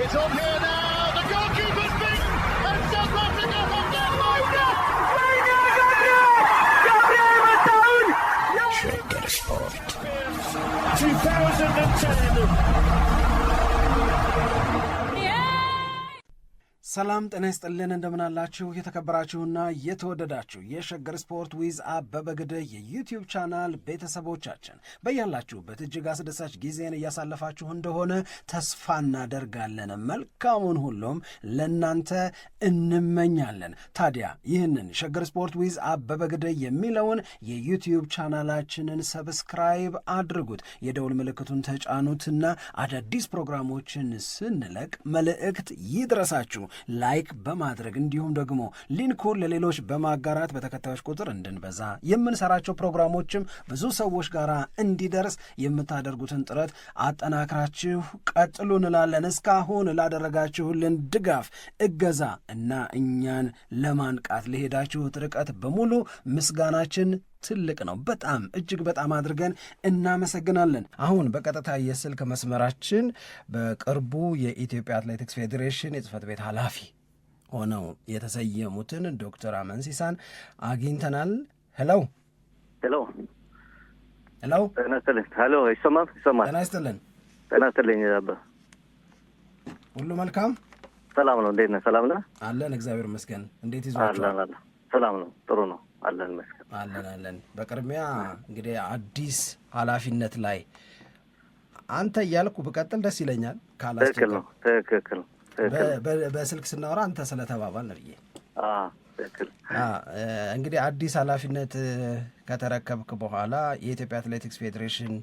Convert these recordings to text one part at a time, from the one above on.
It's on here now. The goalkeeper's beaten, and South Africa have done Shaker Sport 2010. ሰላም ጤና ይስጥልን እንደምናላችሁ የተከበራችሁና የተወደዳችሁ የሸገር ስፖርት ዊዝ አበበ ግደይ የዩቲዩብ ቻናል ቤተሰቦቻችን በያላችሁበት እጅግ አስደሳች ጊዜን እያሳለፋችሁ እንደሆነ ተስፋ እናደርጋለን። መልካሙን ሁሉም ለናንተ እንመኛለን። ታዲያ ይህንን ሸገር ስፖርት ዊዝ አበበ ግደይ የሚለውን የዩቲዩብ ቻናላችንን ሰብስክራይብ አድርጉት፣ የደውል ምልክቱን ተጫኑትና አዳዲስ ፕሮግራሞችን ስንለቅ መልእክት ይድረሳችሁ። ላይክ በማድረግ እንዲሁም ደግሞ ሊንኩን ለሌሎች በማጋራት በተከታዮች ቁጥር እንድንበዛ የምንሰራቸው ፕሮግራሞችም ብዙ ሰዎች ጋር እንዲደርስ የምታደርጉትን ጥረት አጠናክራችሁ ቀጥሉ እንላለን። እስካሁን ላደረጋችሁልን ድጋፍ፣ እገዛ እና እኛን ለማንቃት ለሄዳችሁት ርቀት በሙሉ ምስጋናችን ትልቅ ነው። በጣም እጅግ በጣም አድርገን እናመሰግናለን። አሁን በቀጥታ የስልክ መስመራችን በቅርቡ የኢትዮጵያ አትሌቲክስ ፌዴሬሽን የጽህፈት ቤት ኃላፊ ሆነው የተሰየሙትን ዶክተር አመንሲሳን አግኝተናል። ሄሎ ሄሎ ሄሎ ተናስተልን ሄሎ ይሰማል ተናስተልን ተናስተልን ሁሉ መልካም ሰላም ነው። እንዴት ነህ? ሰላም ነህ? አለን እግዚአብሔር ይመስገን። እንዴት ይዟችኋል? አለን ሰላም ነው። ጥሩ ነው አለን መስገን አለን። በቅድሚያ እንግዲህ አዲስ ኃላፊነት ላይ አንተ እያልኩ ብቀጥል ደስ ይለኛል። ትክክል ነው። በስልክ ስናወራ አንተ ስለተባባል ነው ብዬ ትክክል። እንግዲህ አዲስ ኃላፊነት ከተረከብክ በኋላ የኢትዮጵያ አትሌቲክስ ፌዴሬሽን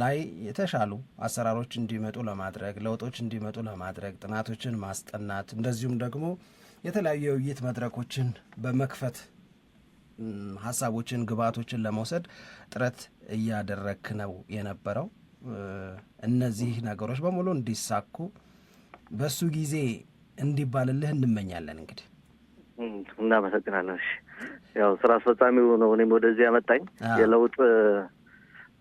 ላይ የተሻሉ አሰራሮች እንዲመጡ ለማድረግ ለውጦች እንዲመጡ ለማድረግ ጥናቶችን ማስጠናት እንደዚሁም ደግሞ የተለያዩ የውይይት መድረኮችን በመክፈት ሀሳቦችን ግብዓቶችን ለመውሰድ ጥረት እያደረክ ነው የነበረው። እነዚህ ነገሮች በሙሉ እንዲሳኩ በሱ ጊዜ እንዲባልልህ እንመኛለን። እንግዲህ እናመሰግናለን። ያው ስራ አስፈጻሚው ነው እኔም ወደዚህ ያመጣኝ የለውጥ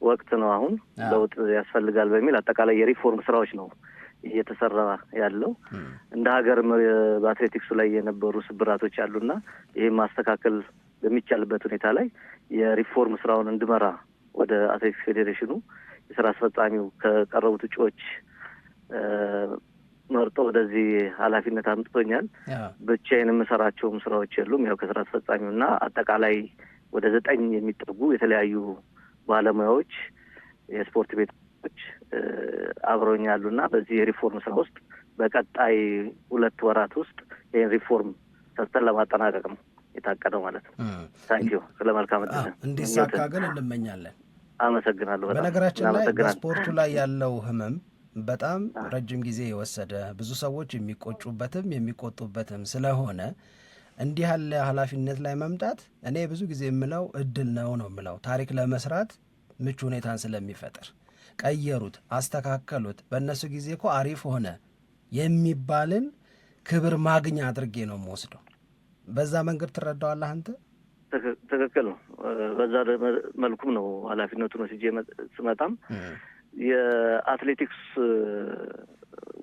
ወቅት ነው። አሁን ለውጥ ያስፈልጋል በሚል አጠቃላይ የሪፎርም ስራዎች ነው እየተሰራ ያለው። እንደ ሀገርም በአትሌቲክሱ ላይ የነበሩ ስብራቶች አሉና ይሄን ማስተካከል በሚቻልበት ሁኔታ ላይ የሪፎርም ስራውን እንድመራ ወደ አትሌቲክስ ፌዴሬሽኑ የስራ አስፈጻሚው ከቀረቡት እጩዎች መርጦ ወደዚህ ኃላፊነት አምጥቶኛል። ብቻዬን የምሰራቸውም ስራዎች የሉም። ያው ከስራ አስፈጻሚውና አጠቃላይ ወደ 9 የሚጠጉ የተለያዩ ባለሙያዎች የስፖርት ቤቶች አብረውኛሉና በዚህ የሪፎርም ስራ ውስጥ በቀጣይ 2 ወራት ውስጥ ይህን ሪፎርም ሰርተን ለማጠናቀቅ ነው የታቀደው ማለት ነው። ታንኪዩ ስለ መልካም ዕድል እንዲሳካ ግን እንመኛለን። አመሰግናለሁ። በነገራችን ላይ በስፖርቱ ላይ ያለው ህመም በጣም ረጅም ጊዜ የወሰደ ብዙ ሰዎች የሚቆጩበትም የሚቆጡበትም ስለሆነ እንዲህ ያለ ኃላፊነት ላይ መምጣት እኔ ብዙ ጊዜ የምለው እድል ነው የምለው። ታሪክ ለመስራት ምቹ ሁኔታን ስለሚፈጥር ቀየሩት፣ አስተካከሉት፣ በእነሱ ጊዜ እኮ አሪፍ ሆነ የሚባልን ክብር ማግኛ አድርጌ ነው የምወስደው። በዛ መንገድ ትረዳዋለህ አንተ? ትክክል ነው። በዛ መልኩም ነው ኃላፊነቱን ወስጄ ስመጣም የአትሌቲክስ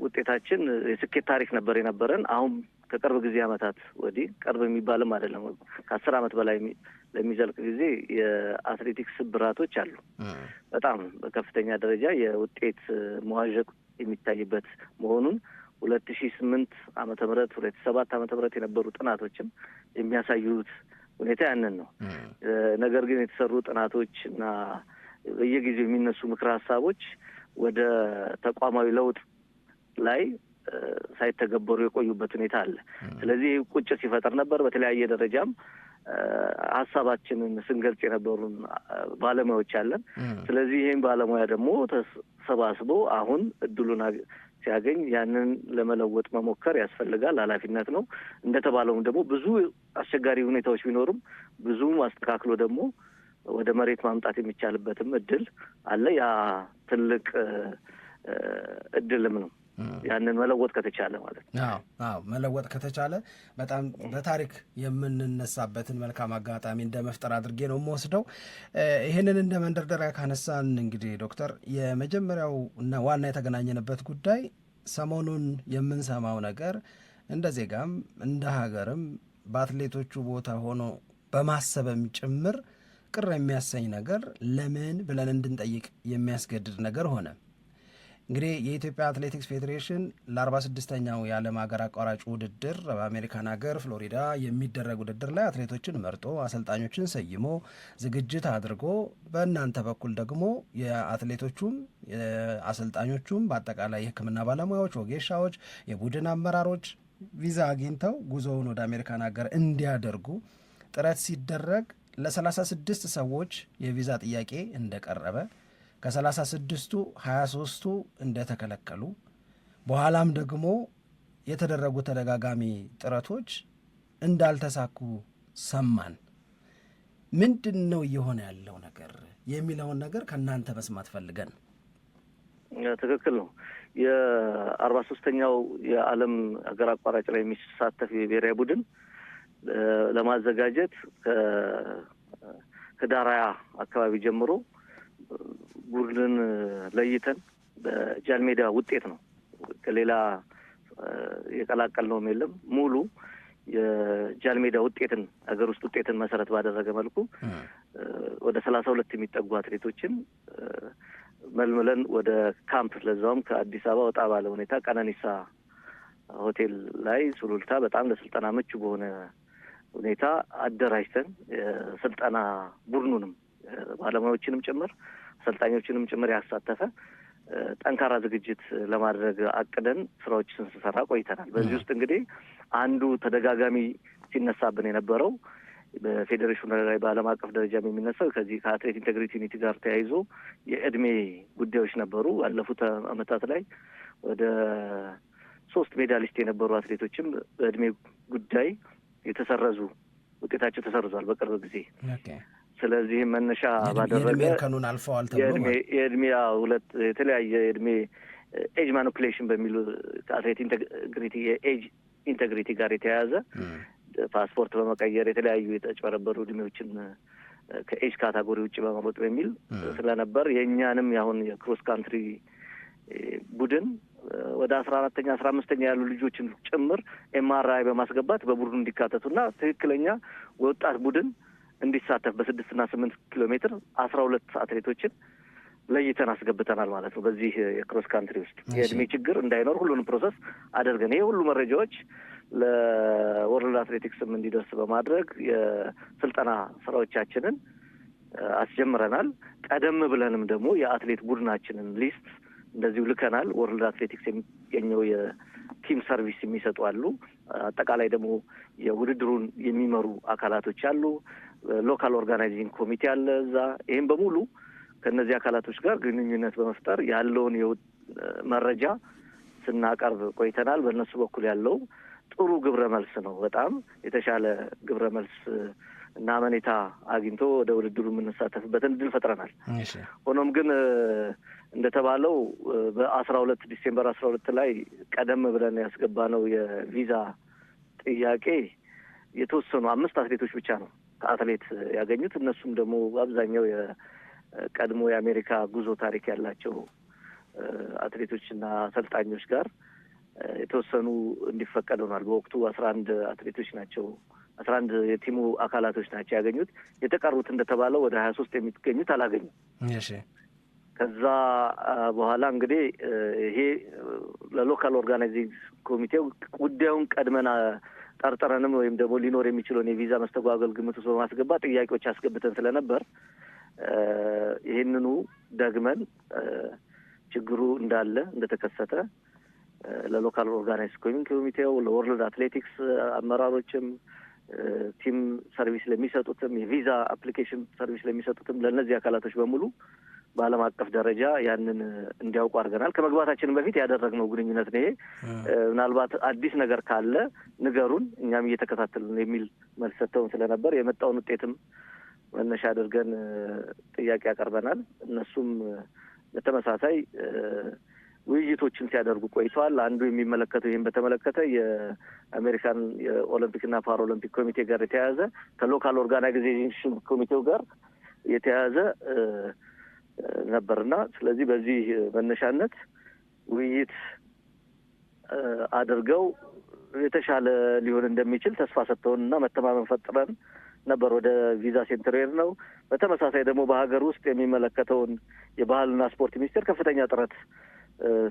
ውጤታችን የስኬት ታሪክ ነበር የነበረን። አሁን ከቅርብ ጊዜ ዓመታት ወዲህ ቅርብ የሚባልም አይደለም ከ10 ዓመት በላይ ለሚዘልቅ ጊዜ የአትሌቲክስ ስብራቶች አሉ። በጣም በከፍተኛ ደረጃ የውጤት መዋዠቅ የሚታይበት መሆኑን 2008 ዓመተ ምህረት 2007 ዓመተ ምህረት የነበሩ ጥናቶችም የሚያሳዩት ሁኔታ ያንን ነው። ነገር ግን የተሰሩ ጥናቶች እና በየጊዜው የሚነሱ ምክረ ሀሳቦች ወደ ተቋማዊ ለውጥ ላይ ሳይተገበሩ የቆዩበት ሁኔታ አለ። ስለዚህ ቁጭት ሲፈጠር ነበር። በተለያየ ደረጃም ሀሳባችንን ስንገልጽ የነበሩን ባለሙያዎች አለን። ስለዚህ ይህን ባለሙያ ደግሞ ተሰባስቦ አሁን እድሉን ሲያገኝ ያንን ለመለወጥ መሞከር ያስፈልጋል። ኃላፊነት ነው። እንደተባለውም ደግሞ ብዙ አስቸጋሪ ሁኔታዎች ቢኖሩም ብዙ አስተካክሎ ደግሞ ወደ መሬት ማምጣት የሚቻልበትም እድል አለ። ያ ትልቅ እድልም ነው። ያንን መለወጥ ከተቻለ ማለት ነው። አዎ መለወጥ ከተቻለ በጣም በታሪክ የምንነሳበትን መልካም አጋጣሚ እንደ መፍጠር አድርጌ ነው የምወስደው። ይህንን እንደ መንደርደሪያ ካነሳን እንግዲህ ዶክተር የመጀመሪያው እና ዋና የተገናኘንበት ጉዳይ ሰሞኑን የምንሰማው ነገር እንደ ዜጋም እንደ ሀገርም በአትሌቶቹ ቦታ ሆኖ በማሰብም ጭምር ቅር የሚያሰኝ ነገር ለምን ብለን እንድንጠይቅ የሚያስገድድ ነገር ሆነ። እንግዲህ የኢትዮጵያ አትሌቲክስ ፌዴሬሽን ለ46ኛው የዓለም ሀገር አቋራጭ ውድድር በአሜሪካን ሀገር ፍሎሪዳ የሚደረግ ውድድር ላይ አትሌቶችን መርጦ አሰልጣኞችን ሰይሞ ዝግጅት አድርጎ በእናንተ በኩል ደግሞ የአትሌቶቹም የአሰልጣኞቹም በአጠቃላይ የሕክምና ባለሙያዎች፣ ወጌሻዎች፣ የቡድን አመራሮች ቪዛ አግኝተው ጉዞውን ወደ አሜሪካን ሀገር እንዲያደርጉ ጥረት ሲደረግ ለ36 ሰዎች የቪዛ ጥያቄ እንደቀረበ ከ36ቱ 23ቱ እንደተከለከሉ በኋላም ደግሞ የተደረጉ ተደጋጋሚ ጥረቶች እንዳልተሳኩ ሰማን። ምንድን ነው እየሆነ ያለው ነገር የሚለውን ነገር ከእናንተ መስማት ፈልገን። ትክክል ነው። የ43ኛው የዓለም ሀገር አቋራጭ ላይ የሚሳተፍ የብሔራዊ ቡድን ለማዘጋጀት ከህዳር 20 አካባቢ ጀምሮ ቡድንን ለይተን በጃልሜዳ ውጤት ነው፣ ከሌላ የቀላቀልነውም የለም። ሙሉ የጃልሜዳ ውጤትን ሀገር ውስጥ ውጤትን መሰረት ባደረገ መልኩ ወደ 32 የሚጠጉ አትሌቶችን መልምለን ወደ ካምፕ ለዛውም ከአዲስ አበባ ወጣ ባለ ሁኔታ ቀነኒሳ ሆቴል ላይ ሱሉልታ በጣም ለስልጠና ምቹ በሆነ ሁኔታ አደራጅተን የስልጠና ቡድኑንም ባለሙያዎችንም ጭምር አሰልጣኞችንም ጭምር ያሳተፈ ጠንካራ ዝግጅት ለማድረግ አቅደን ስራዎችን ስንሰራ ቆይተናል። በዚህ ውስጥ እንግዲህ አንዱ ተደጋጋሚ ሲነሳብን የነበረው በፌዴሬሽኑ ላይ በዓለም አቀፍ ደረጃ የሚነሳው ከዚህ ከአትሌት ኢንቴግሪቲ ዩኒቲ ጋር ተያይዞ የእድሜ ጉዳዮች ነበሩ። ባለፉት ዓመታት ላይ ወደ 3 ሜዳሊስት የነበሩ አትሌቶችም በእድሜ ጉዳይ የተሰረዙ ውጤታቸው ተሰርዟል በቅርብ ጊዜ። ስለዚህ መነሻ ባደረገ የእድሜ አልፈዋል ተብሎ የእድሜ ሁለት የተለያየ የእድሜ ኤጅ ማኒፑሌሽን በሚሉ ከአትሌት ኢንቴግሪቲ የኤጅ ኢንቴግሪቲ ጋር የተያያዘ ፓስፖርት በመቀየር የተለያዩ የተጨበረበሩ እድሜዎችን ከኤጅ ካታጎሪ ውጭ በመሮጥ በሚል ስለነበር የእኛንም ያሁን የክሮስ ካንትሪ ቡድን ወደ 14ኛ 15ኛ ያሉ ልጆችን ጭምር ኤምአርአይ በማስገባት በቡድኑ እንዲካተቱና ትክክለኛ ወጣት ቡድን እንዲሳተፍ በ6 እና 8 ኪሎ ሜትር 12 አትሌቶችን ለይተን አስገብተናል ማለት ነው። በዚህ የክሮስ ካንትሪ ውስጥ የእድሜ ችግር እንዳይኖር ሁሉንም ፕሮሰስ አድርገን ይሄ ሁሉ መረጃዎች ለወርልድ አትሌቲክስም እንዲደርስ በማድረግ የስልጠና ስራዎቻችንን አስጀምረናል። ቀደም ብለንም ደግሞ የአትሌት ቡድናችንን ሊስት እንደዚሁ ልከናል። ወርልድ አትሌቲክስ የሚገኘው የቲም ሰርቪስ የሚሰጡ አሉ። አጠቃላይ ደግሞ የውድድሩን የሚመሩ አካላቶች አሉ። ሎካል ኦርጋናይዚንግ ኮሚቴ አለ እዛ። ይህም በሙሉ ከእነዚህ አካላቶች ጋር ግንኙነት በመፍጠር ያለውን መረጃ ስናቀርብ ቆይተናል። በእነሱ በኩል ያለው ጥሩ ግብረ መልስ ነው። በጣም የተሻለ ግብረ መልስ እና አመኔታ አግኝቶ ወደ ውድድሩ የምንሳተፍበትን እድል ፈጥረናል። ሆኖም ግን እንደተባለው በ12 ዲሴምበር 12 ላይ ቀደም ብለን ያስገባነው የቪዛ ጥያቄ የተወሰኑ 5 አትሌቶች ብቻ ነው ከአትሌት ያገኙት። እነሱም ደግሞ አብዛኛው የቀድሞ የአሜሪካ ጉዞ ታሪክ ያላቸው አትሌቶችና አሰልጣኞች ጋር የተወሰኑ እንዲፈቀድ ሆኗል። በወቅቱ 11 አትሌቶች ናቸው 11 የቲሙ አካላቶች ናቸው ያገኙት። የተቀሩት እንደተባለው ወደ 23 የሚገኙት አላገኙም። እሺ። ከዛ በኋላ እንግዲህ ይሄ ለሎካል ኦርጋናይዚንግ ኮሚቴው ጉዳዩን ቀድመን ጠርጥረንም ወይም ደግሞ ሊኖር የሚችለውን የቪዛ መስተጓጎል ግምት ውስጥ በማስገባት ጥያቄዎች አስገብተን ስለነበር ይህንኑ ደግመን ችግሩ እንዳለ እንደተከሰተ ለሎካል ኦርጋናይዝ ኮሚቴው፣ ለወርልድ አትሌቲክስ አመራሮችም፣ ቲም ሰርቪስ ለሚሰጡትም፣ የቪዛ አፕሊኬሽን ሰርቪስ ለሚሰጡትም ለእነዚህ አካላቶች በሙሉ በዓለም አቀፍ ደረጃ ያንን እንዲያውቁ አድርገናል። ከመግባታችንም በፊት ያደረግነው ግንኙነት ነው። ይሄ ምናልባት አዲስ ነገር ካለ ንገሩን፣ እኛም እየተከታተልን የሚል መልስ ሰጥተውን ስለነበር የመጣውን ውጤትም መነሻ አድርገን ጥያቄ ያቀርበናል። እነሱም በተመሳሳይ ውይይቶችን ሲያደርጉ ቆይተዋል። አንዱ የሚመለከተው ይህን በተመለከተ የአሜሪካን የኦሎምፒክና ፓራኦሎምፒክ ኮሚቴ ጋር የተያያዘ ከሎካል ኦርጋናይዜሽን ኮሚቴው ጋር የተያያዘ ነበርና ስለዚህ በዚህ መነሻነት ውይይት አድርገው የተሻለ ሊሆን እንደሚችል ተስፋ ሰጥተውንና መተማመን ፈጥረን ነበር ወደ ቪዛ ሴንተር ነው። በተመሳሳይ ደግሞ በሀገር ውስጥ የሚመለከተውን የባህልና ስፖርት ሚኒስቴር ከፍተኛ ጥረት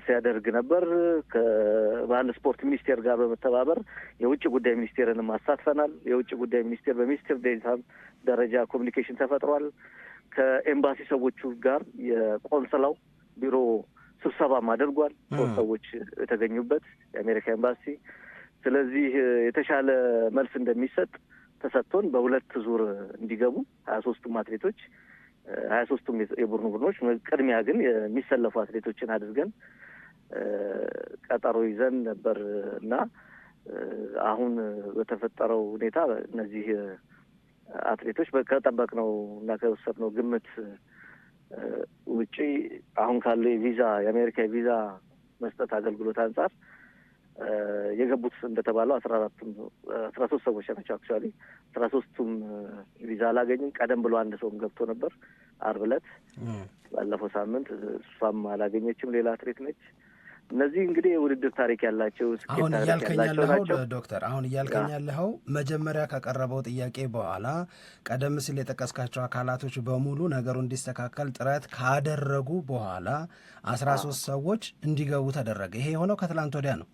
ሲያደርግ ነበር። ከባህል ስፖርት ሚኒስቴር ጋር በመተባበር የውጭ ጉዳይ ሚኒስቴርንም አሳትፈናል። የውጭ ጉዳይ ሚኒስቴር በሚኒስትር ዴኤታ ደረጃ ኮሚኒኬሽን ተፈጥሯል። ከኤምባሲ ሰዎቹ ጋር የቆንስላው ቢሮ ስብሰባም አድርጓል። ሶስት ሰዎች የተገኙበት የአሜሪካ ኤምባሲ። ስለዚህ የተሻለ መልስ እንደሚሰጥ ተሰጥቶን በሁለት ዙር እንዲገቡ 23ቱም አትሌቶች 23ቱም የቡድኑ ቡድኖች ቅድሚያ ግን የሚሰለፉ አትሌቶችን አድርገን ቀጠሮ ይዘን ነበር እና አሁን በተፈጠረው ሁኔታ እነዚህ አትሌቶች ከጠበቅነው እና ከወሰድነው ግምት ውጪ አሁን ካለው የአሜሪካ የቪዛ መስጠት አገልግሎት አንጻር የገቡት እንደተባለው 13 ሰዎች ናቸው። አክቹዋሊ 13ቱም ቪዛ አላገኙም። ቀደም ብሎ አንድ ሰውም ገብቶ ነበር ዓርብ ዕለት ባለፈው ሳምንት፣ እሷም አላገኘችም። ሌላ አትሌት ነች። እነዚህ እንግዲህ የውድድር ታሪክ ያላቸው አሁን እያልከኛለኸው ዶክተር አሁን እያልከኛለኸው መጀመሪያ ከቀረበው ጥያቄ በኋላ ቀደም ሲል የጠቀስካቸው አካላቶች በሙሉ ነገሩ እንዲስተካከል ጥረት ካደረጉ በኋላ 13 ሰዎች እንዲገቡ ተደረገ። ይሄ የሆነው ከትላንት ወዲያ ነው።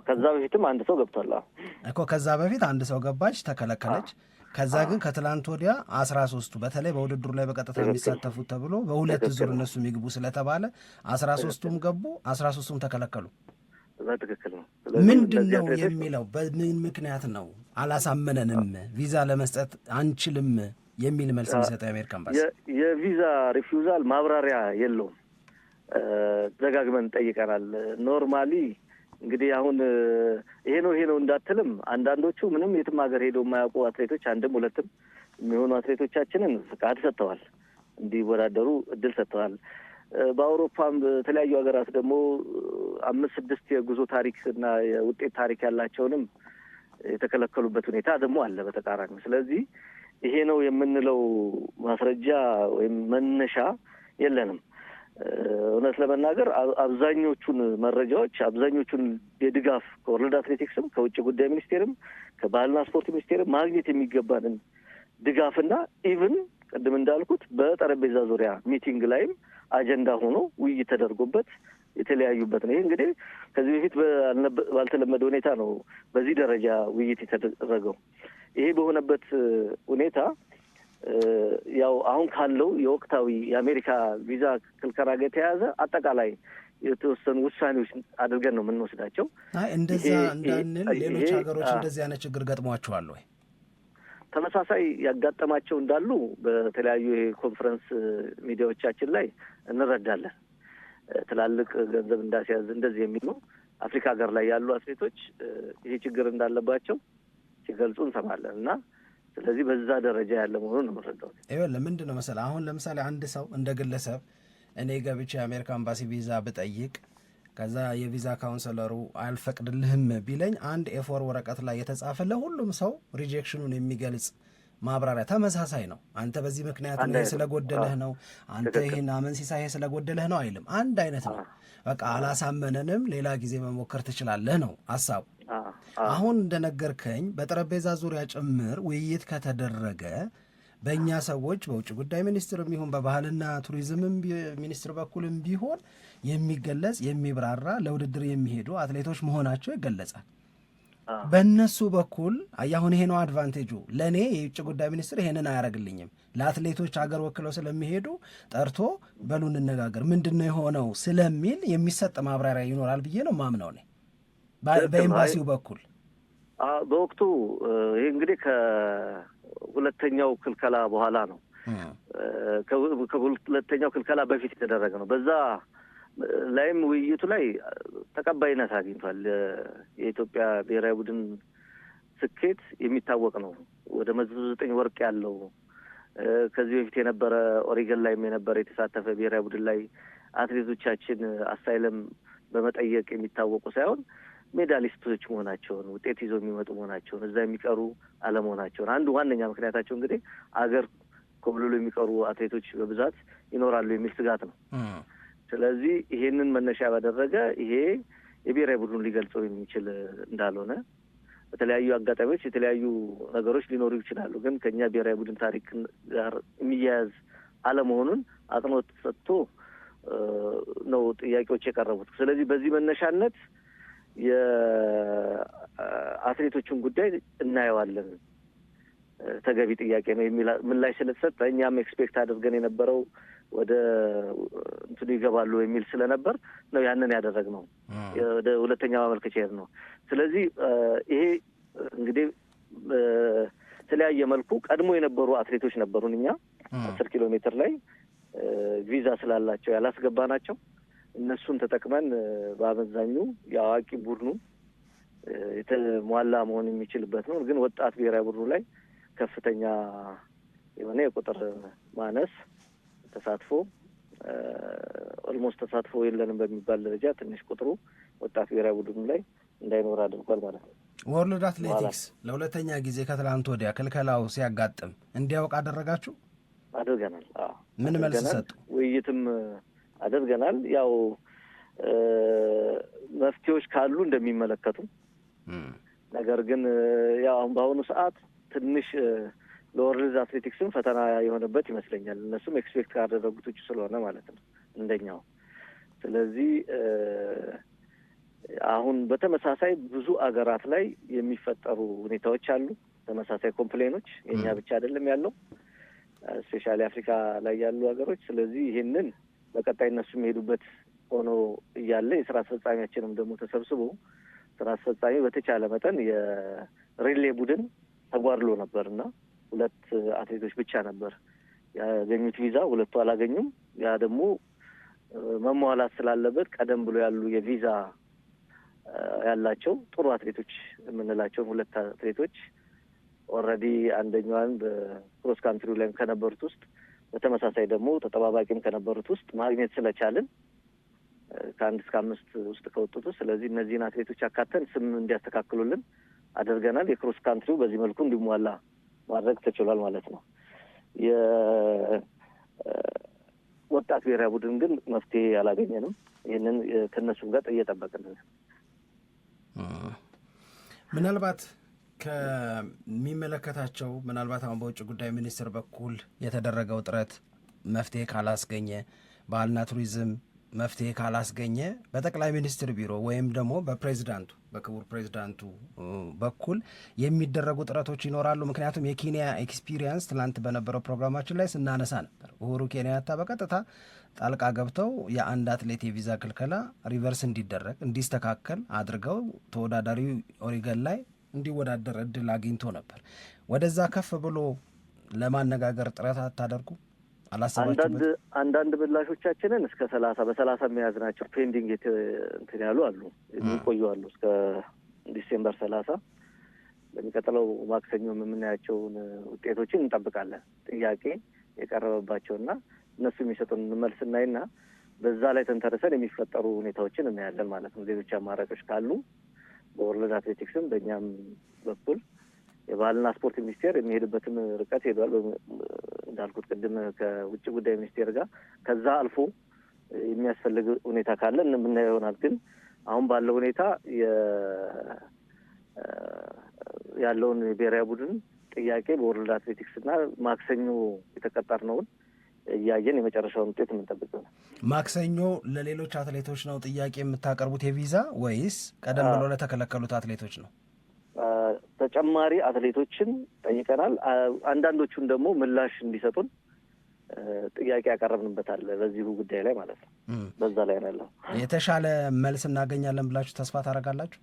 ከዛ በፊትም አንድ ሰው ገብቷል እኮ። ከዛ በፊት አንድ ሰው ገባች፣ ተከለከለች። ከዛ ግን ከትላንት ወዲያ 13ቱ በተለይ በውድድሩ ላይ በቀጥታ የሚሳተፉት ተብሎ በሁለት ዙር እነሱ የሚግቡ ስለተባለ 13ቱም ገቡ፣ 13ቱም ተከለከሉ። ትክክል ነው። ምንድን ነው የሚለው? በምን ምክንያት ነው አላሳመነንም፣ ቪዛ ለመስጠት አንችልም የሚል መልስ የሚሰጠው የአሜሪካ ኤምባሲ? የቪዛ ሪፊውዛል ማብራሪያ የለውም። ደጋግመን ጠይቀናል። ኖርማሊ እንግዲህ አሁን ይሄ ነው እንዳትልም፣ አንዳንዶቹ ምንም የትም ሀገር ሄደው የማያውቁ አትሌቶች አንድም ሁለትም የሚሆኑ አትሌቶቻችንን ፍቃድ ሰጥተዋል፣ እንዲወዳደሩ እድል ሰጥተዋል። በአውሮፓም በተለያዩ ሀገራት ደግሞ 5-6 የጉዞ ታሪክ እና የውጤት ታሪክ ያላቸውንም የተከለከሉበት ሁኔታ ደግሞ አለ በተቃራኒው። ስለዚህ ይሄ ነው የምንለው ማስረጃ ወይም መነሻ የለንም። እውነት ለመናገር አብዛኞቹን መረጃዎች አብዛኞቹን የድጋፍ ከወርልድ አትሌቲክስም ከውጭ ጉዳይ ሚኒስቴርም ከባህልና ስፖርት ሚኒስቴርም ማግኘት የሚገባንን ድጋፍና ኢቭን ቅድም እንዳልኩት በጠረጴዛ ዙሪያ ሚቲንግ ላይም አጀንዳ ሆኖ ውይይት ተደርጎበት የተለያዩበት ነው። ይህ እንግዲህ ከዚህ በፊት ባልተለመደ ሁኔታ ነው በዚህ ደረጃ ውይይት የተደረገው። ይሄ በሆነበት ሁኔታ ያው አሁን ካለው የወቅታዊ የአሜሪካ ቪዛ ክልከላ ጋር የተያያዘ አጠቃላይ የተወሰኑ ውሳኔዎች አድርገን ነው የምንወስዳቸው። እንደዛ እንዳንል ሌሎች ሀገሮች እንደዚህ አይነት ችግር ገጥሟቸዋል ወይ? ተመሳሳይ ያጋጠማቸው እንዳሉ በተለያዩ የኮንፈረንስ ሚዲያዎቻችን ላይ እንረዳለን። ትላልቅ ገንዘብ እንዳስያዝ እንደዚህ የሚሉ አፍሪካ ሀገር ላይ ያሉ አትሌቶች ይሄ ችግር እንዳለባቸው ሲገልጹ እንሰማለን እና ስለዚህ በዛ ደረጃ ያለ መሆኑን ነው የምንረዳው። ይኸውልህ ምንድን ነው መሰለህ አሁን ለምሳሌ አንድ ሰው እንደ ግለሰብ እኔ ገብቼ የአሜሪካ ኤምባሲ ቪዛ ብጠይቅ ከዛ የቪዛ ካውንሰለሩ አልፈቅድልህም ቢለኝ አንድ ኤፎር ወረቀት ላይ የተጻፈ ለሁሉም ሰው ሪጀክሽኑን የሚገልጽ ማብራሪያ ተመሳሳይ ነው። አንተ በዚህ ምክንያት ነው ስለጎደለህ ነው፣ አንተ ይሄን አመንሲሳ ይሄ ስለጎደለህ ነው አይልም። አንድ አይነት ነው። በቃ አላሳመነንም፣ ሌላ ጊዜ መሞከር ትችላለህ ነው ሀሳቡ። አሁን እንደነገርከኝ በጠረጴዛ ዙሪያ ጭምር ውይይት ከተደረገ በእኛ ሰዎች በውጭ ጉዳይ ሚኒስትርም ይሁን በባህልና ቱሪዝምም ሚኒስትር በኩልም ቢሆን የሚገለጽ የሚብራራ ለውድድር የሚሄዱ አትሌቶች መሆናቸው ይገለጻል። በእነሱ በኩል አሁን ይሄ ነው አድቫንቴጁ። ለእኔ የውጭ ጉዳይ ሚኒስትር ይሄንን አያደርግልኝም። ለአትሌቶች ሀገር ወክለው ስለሚሄዱ ጠርቶ በሉ እንነጋገር ምንድን ነው የሆነው ስለሚል የሚሰጥ ማብራሪያ ይኖራል ብዬ ነው ማምነው እኔ በኤምባሲው በኩል። በወቅቱ ይህ እንግዲህ ከሁለተኛው ክልከላ በኋላ ነው፣ ከሁለተኛው ክልከላ በፊት የተደረገ ነው። በዛ ላይም ውይይቱ ላይ ተቀባይነት አግኝቷል። የኢትዮጵያ ብሔራዊ ቡድን ስኬት የሚታወቅ ነው። ወደ 109 ወርቅ ያለው ከዚህ በፊት የነበረ ኦሪገን ላይም የነበረ የተሳተፈ ብሔራዊ ቡድን ላይ አትሌቶቻችን አሳይለም በመጠየቅ የሚታወቁ ሳይሆን ሜዳሊስቶች መሆናቸውን፣ ውጤት ይዘው የሚመጡ መሆናቸውን፣ እዛ የሚቀሩ አለመሆናቸውን አንዱ ዋነኛ ምክንያታቸው እንግዲህ አገር ኮብልሎ የሚቀሩ አትሌቶች በብዛት ይኖራሉ የሚል ስጋት ነው። ስለዚህ ይሄንን መነሻ ባደረገ ይሄ የብሔራዊ ቡድኑ ሊገልጸው የሚችል እንዳልሆነ በተለያዩ አጋጣሚዎች የተለያዩ ነገሮች ሊኖሩ ይችላሉ። ግን ከኛ ብሔራዊ ቡድን ታሪክ ጋር የሚያያዝ አለመሆኑን አጽንኦት ሰጥቶ ነው ጥያቄዎች የቀረቡት። ስለዚህ በዚህ መነሻነት የአትሌቶቹን ጉዳይ እናየዋለን፣ ተገቢ ጥያቄ ነው የሚል ምላሽ ስለተሰጠ እኛም ኤክስፔክት አድርገን የነበረው ወደ እንትኑ ይገባሉ የሚል ስለነበር ነው ያንን ያደረግነው። ወደ ሁለተኛ ማመልከቻ ነው። ስለዚህ ይሄ እንግዲህ በተለያየ መልኩ ቀድሞ የነበሩ አትሌቶች ነበሩን። እኛ 10 ኪሎ ሜትር ላይ ቪዛ ስላላቸው ያላስገባናቸው እነሱን ተጠቅመን በአመዛኙ የአዋቂ ቡድኑ የተሟላ መሆን የሚችልበት ነው። ግን ወጣት ብሔራዊ ቡድኑ ላይ ከፍተኛ የሆነ የቁጥር ማነስ ተሳትፎ ኦልሞስት ተሳትፎ የለንም በሚባል ደረጃ ትንሽ ቁጥሩ ወጣት ብሔራዊ ቡድኑ ላይ እንዳይኖር አድርጓል ማለት ነው። ወርልድ አትሌቲክስ ለሁለተኛ ጊዜ ከትላንት ወዲያ ክልከላው ሲያጋጥም እንዲያውቅ አደረጋችሁ? አድርገናል። ምን መልስ ሰጡ? ውይይትም አድርገናል። ያው መፍትሄዎች ካሉ እንደሚመለከቱ ነገር ግን ያው አሁን በአሁኑ ሰዓት ትንሽ ለወርልድ አትሌቲክስም ፈተና የሆነበት ይመስለኛል። እነሱም ኤክስፔክት ካደረጉት ውጭ ስለሆነ ማለት ነው እንደኛው። ስለዚህ አሁን በተመሳሳይ ብዙ አገራት ላይ የሚፈጠሩ ሁኔታዎች አሉ፣ ተመሳሳይ ኮምፕሌኖች። የኛ ብቻ አይደለም ያለው፣ ስፔሻሊ አፍሪካ ላይ ያሉ ሀገሮች። ስለዚህ ይህንን በቀጣይ እነሱ የሚሄዱበት ሆኖ እያለ የስራ አስፈጻሚያችንም ደግሞ ተሰብስቦ ስራ አስፈጻሚ በተቻለ መጠን የሪሌ ቡድን ተጓድሎ ነበርና 2 አትሌቶች ብቻ ነበር ያገኙት ቪዛ፣ 2ቱ አላገኙም። ያ ደግሞ መሟላት ስላለበት ቀደም ብሎ ያሉ የቪዛ ያላቸው ጥሩ አትሌቶች የምንላቸው 2 አትሌቶች ኦልሬዲ አንደኛዋን በክሮስ ካንትሪ ላይ ከነበሩት ውስጥ በተመሳሳይ ደግሞ ተጠባባቂም ከነበሩት ውስጥ ማግኘት ስለቻልን ከ1 እስከ 5 ውስጥ ከወጡት። ስለዚህ እነዚህን አትሌቶች አካተን ስም እንዲያስተካክሉልን አድርገናል። የክሮስ ካንትሪው በዚህ መልኩ እንዲሟላ ማድረግ ተችሏል ማለት ነው። የወጣት ብሔራዊ ቡድን ግን መፍትሄ አላገኘንም። ይህንን ከእነሱም ጋር እየጠበቅን ምናልባት ከሚመለከታቸው ምናልባት አሁን በውጭ ጉዳይ ሚኒስትር በኩል የተደረገው ጥረት መፍትሄ ካላስገኘ፣ ባህልና ቱሪዝም መፍትሄ ካላስገኘ በጠቅላይ ሚኒስትር ቢሮ ወይም ደግሞ በፕሬዚዳንቱ በክቡር ፕሬዚዳንቱ በኩል የሚደረጉ ጥረቶች ይኖራሉ። ምክንያቱም የኬንያ ኤክስፒሪየንስ ትናንት በነበረው ፕሮግራማችን ላይ ስናነሳ ነበር። ኡሁሩ ኬንያታ በቀጥታ ጣልቃ ገብተው የአንድ አትሌት የቪዛ ክልከላ ሪቨርስ እንዲደረግ እንዲስተካከል አድርገው ተወዳዳሪው ኦሪገን ላይ እንዲወዳደር እድል አግኝቶ ነበር። ወደዛ ከፍ ብሎ ለማነጋገር ጥረት አታደርጉ? አንዳንድ ምላሾቻችንን እስከ 30 በ30 የሚያዝ ናቸው። ፔንዲንግ እንትን ያሉ አሉ፣ የሚቆዩ አሉ እስከ ዲሴምበር 30። በሚቀጥለው ማክሰኞም የምናያቸውን ውጤቶችን እንጠብቃለን። ጥያቄ የቀረበባቸውና እነሱ የሚሰጡን መልስ እናይና በዛ ላይ ተንተርሰን የሚፈጠሩ ሁኔታዎችን እናያለን ማለት ነው። ሌሎች አማራጮች ካሉ በወርልድ አትሌቲክስም በእኛም በኩል የባህልና ስፖርት ሚኒስቴር የሚሄድበትን ርቀት ሄዷል። እንዳልኩት ቅድም ከውጭ ጉዳይ ሚኒስቴር ጋር ከዛ አልፎ የሚያስፈልግ ሁኔታ ካለ የምናየው ይሆናል። ግን አሁን ባለው ሁኔታ ያለውን የብሔራዊ ቡድን ጥያቄ በወርልድ አትሌቲክስ እና ማክሰኞ የተቀጠርነውን እያየን የመጨረሻውን ውጤት የምንጠብቅ ነው። ማክሰኞ ለሌሎች አትሌቶች ነው ጥያቄ የምታቀርቡት የቪዛ ወይስ ቀደም ብሎ ለተከለከሉት አትሌቶች ነው? ተጨማሪ አትሌቶችን ጠይቀናል። አንዳንዶቹን ደግሞ ምላሽ እንዲሰጡን ጥያቄ ያቀረብንበታል በዚሁ ጉዳይ ላይ ማለት ነው። በዛ ላይ ያለው የተሻለ መልስ እናገኛለን ብላችሁ ተስፋ ታደርጋላችሁ?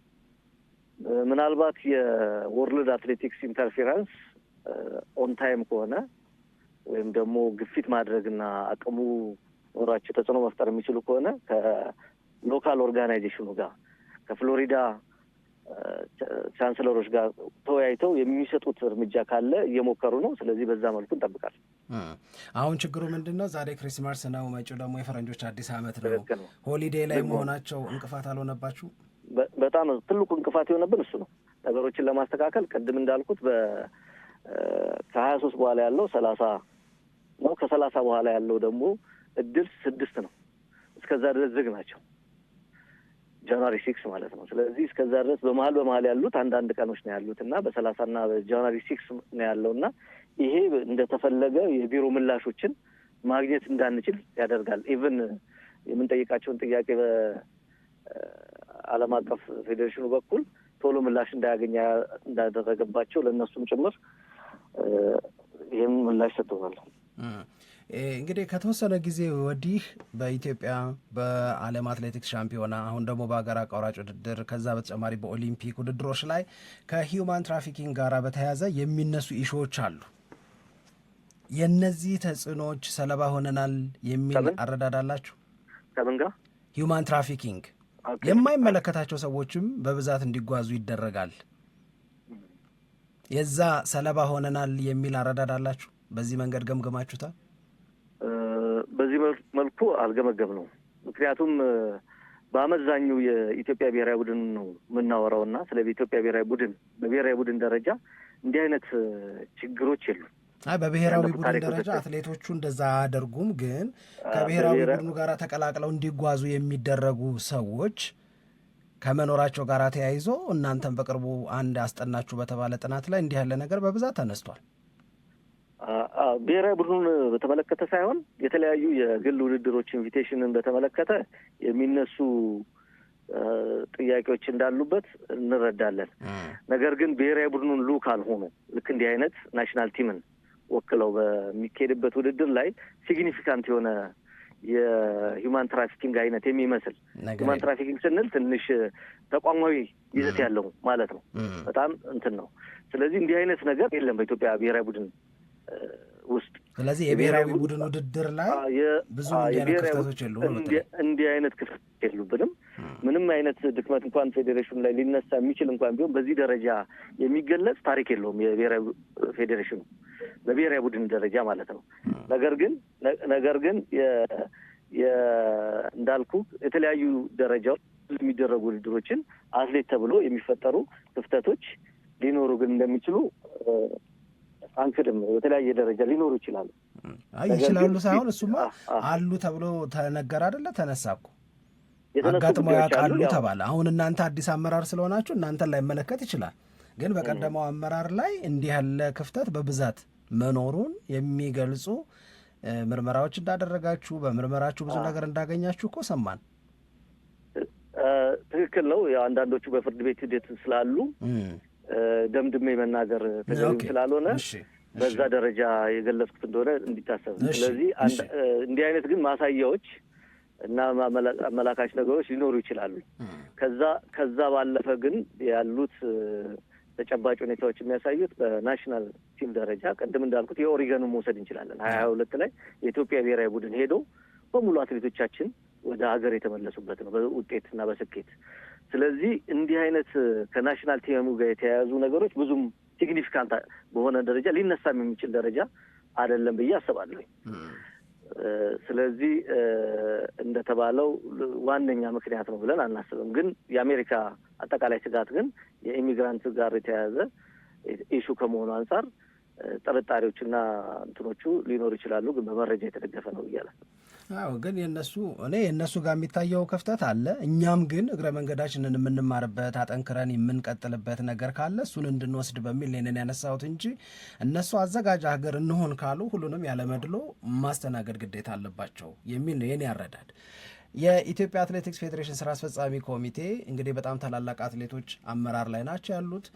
ምናልባት የወርልድ አትሌቲክስ ኢንተርፌረንስ ኦን ታይም ከሆነ ወይም ደግሞ ግፊት ማድረግና አቅሙ ኖራቸው ተጽዕኖ መፍጠር የሚችሉ ከሆነ ከሎካል ኦርጋናይዜሽኑ ጋር ከፍሎሪዳ ቻንስለሮች ጋር ተወያይተው የሚሰጡት እርምጃ ካለ እየሞከሩ ነው። ስለዚህ በዛ መልኩ እንጠብቃለን። አሁን ችግሩ ምንድን ነው? ዛሬ ክሪስማስ ነው፣ መጪው ደግሞ የፈረንጆች አዲስ ዓመት ነው። ሆሊዴይ ላይ መሆናቸው እንቅፋት አልሆነባችሁ? በጣም ትልቁ እንቅፋት የሆነብን እሱ ነው። ነገሮችን ለማስተካከል ቅድም እንዳልኩት ከ23 በኋላ ያለው 30 ነው። ከ30 በኋላ ያለው ደግሞ እድል 6 ነው። እስከዛ ድረስ ዝግ ናቸው። ጃንዋሪ 6 ማለት ነው። ስለዚህ እስከዛ ድረስ በመሀል ያሉት አንዳንድ ቀኖች ነው ያሉት እና በ30ና በጃንዋሪ 6 ነው ያለው እና ይሄ እንደተፈለገ የቢሮ ምላሾችን ማግኘት እንዳንችል ያደርጋል። ኢቭን የምንጠይቃቸውን ጥያቄ በዓለም አቀፍ ፌዴሬሽኑ በኩል ቶሎ ምላሽ እንዳያገኝ እንዳደረገባቸው ለእነሱም ጭምር ይህም ምላሽ ሰጥተዋል። እንግዲህ ከተወሰነ ጊዜ ወዲህ በኢትዮጵያ በዓለም አትሌቲክስ ሻምፒዮና አሁን ደግሞ በሀገር አቋራጭ ውድድር ከዛ በተጨማሪ በኦሊምፒክ ውድድሮች ላይ ከሂውማን ትራፊኪንግ ጋር በተያያዘ የሚነሱ ኢሹዎች አሉ። የእነዚህ ተጽዕኖዎች ሰለባ ሆነናል የሚል አረዳድ አላችሁ? ከምን ጋር? ሂውማን ትራፊኪንግ የማይመለከታቸው ሰዎችም በብዛት እንዲጓዙ ይደረጋል። የዛ ሰለባ ሆነናል የሚል አረዳድ አላችሁ? በዚህ መንገድ ገምገማችሁታል? በዚህ መልኩ አልገመገም ነው። ምክንያቱም በአመዛኙ የኢትዮጵያ ብሔራዊ ቡድን ነው የምናወራውና ስለ ኢትዮጵያ ብሔራዊ ቡድን በብሔራዊ ቡድን ደረጃ እንዲህ አይነት ችግሮች የሉም። በብሔራዊ ቡድን ደረጃ አትሌቶቹ እንደዛ አያደርጉም። ግን ከብሔራዊ ቡድኑ ጋር ተቀላቅለው እንዲጓዙ የሚደረጉ ሰዎች ከመኖራቸው ጋር ተያይዞ እናንተም በቅርቡ አንድ አስጠናችሁ በተባለ ጥናት ላይ እንዲህ ያለ ነገር በብዛት ተነስቷል። ብሔራዊ ቡድኑን በተመለከተ ሳይሆን የተለያዩ የግል ውድድሮች ኢንቪቴሽንን በተመለከተ የሚነሱ ጥያቄዎች እንዳሉበት እንረዳለን። ነገር ግን ብሔራዊ ቡድኑን ሉክ አልሆኑ ልክ እንዲህ አይነት ናሽናል ቲምን ወክለው በሚካሄድበት ውድድር ላይ ሲግኒፊካንት የሆነ የሂውማን ትራፊኪንግ አይነት የሚመስል ሂውማን ትራፊኪንግ ስንል ትንሽ ተቋማዊ ይዘት ያለው ማለት ነው። በጣም እንትን ነው። ስለዚህ እንዲህ አይነት ነገር የለም በኢትዮጵያ ብሔራዊ ቡድን ውስጥ። ስለዚህ የብሔራዊ ቡድን ውድድር ላይ ብዙ ክፍተቶች የሉም። እንዲህ አይነት ክፍተቶች የሉብንም። ምንም አይነት ድክመት እንኳን ፌዴሬሽኑ ላይ ሊነሳ የሚችል እንኳን ቢሆን በዚህ ደረጃ የሚገለጽ ታሪክ የለውም የብሔራዊ ፌዴሬሽኑ በብሔራዊ ቡድን ደረጃ ማለት ነው። ነገር ግን እንዳልኩ የተለያዩ ደረጃዎች የሚደረጉ ውድድሮችን አትሌት ተብሎ የሚፈጠሩ ክፍተቶች ሊኖሩ ግን እንደሚችሉ አንክድም። በተለያየ ደረጃ ሊኖሩ ይችላሉ። ይችላሉ ሳይሆን እሱማ አሉ ተብሎ ተነገር አይደለ? ተነሳ እኮ አጋጥሞ ያውቃሉ ተባለ። አሁን እናንተ አዲስ አመራር ስለሆናችሁ እናንተን ላይመለከት ይችላል። ግን በቀደመው አመራር ላይ እንዲህ ያለ ክፍተት በብዛት መኖሩን የሚገልጹ ምርመራዎች እንዳደረጋችሁ በምርመራችሁ ብዙ ነገር እንዳገኛችሁ እኮ ሰማን። ትክክል ነው። ያው አንዳንዶቹ በፍርድ ቤት ሂደት ስላሉ ደምድሜ መናገር ተገቢ ስላልሆነ በዛ ደረጃ የገለጽኩት እንደሆነ እንዲታሰብ። ስለዚህ እንዲህ አይነት ግን ማሳያዎች እና አመላካች ነገሮች ሊኖሩ ይችላሉ። ከዛ ባለፈ ግን ያሉት ተጨባጭ ሁኔታዎች የሚያሳዩት በናሽናል ቲም ደረጃ ቅድም እንዳልኩት የኦሪገኑን መውሰድ እንችላለን። 22 ላይ የኢትዮጵያ ብሔራዊ ቡድን ሄዶ በሙሉ አትሌቶቻችን ወደ ሀገር የተመለሱበት ነው በውጤትና በስኬት። ስለዚህ እንዲህ አይነት ከናሽናል ቲሙ ጋር የተያያዙ ነገሮች ብዙም ሲግኒፊካንት በሆነ ደረጃ ሊነሳም የሚችል ደረጃ አይደለም ብዬ አስባለሁ። ስለዚህ እንደተባለው ዋነኛ ምክንያት ነው ብለን አናስብም። ግን የአሜሪካ አጠቃላይ ስጋት ግን የኢሚግራንት ጋር የተያያዘ ኢሹ ከመሆኑ አንጻር ጥርጣሬዎችና እንትኖቹ ሊኖሩ ይችላሉ። ግን በመረጃ የተደገፈ ነው እያለ ግን የእነሱ ጋር የሚታየው ክፍተት አለ። እኛም ግን እግረ መንገዳችንን የምንማርበት አጠንክረን የምንቀጥልበት ነገር ካለ እሱን እንድንወስድ በሚል ይህንን ያነሳሁት እንጂ እነሱ አዘጋጅ ሀገር እንሆን ካሉ ሁሉንም ያለመድሎ ማስተናገድ ግዴታ አለባቸው የሚል ነው የኔ አረዳድ። የኢትዮጵያ አትሌቲክስ ፌዴሬሽን ስራ አስፈጻሚ ኮሚቴ እንግዲህ በጣም ታላላቅ አትሌቶች አመራር ላይ ናቸው ያሉት።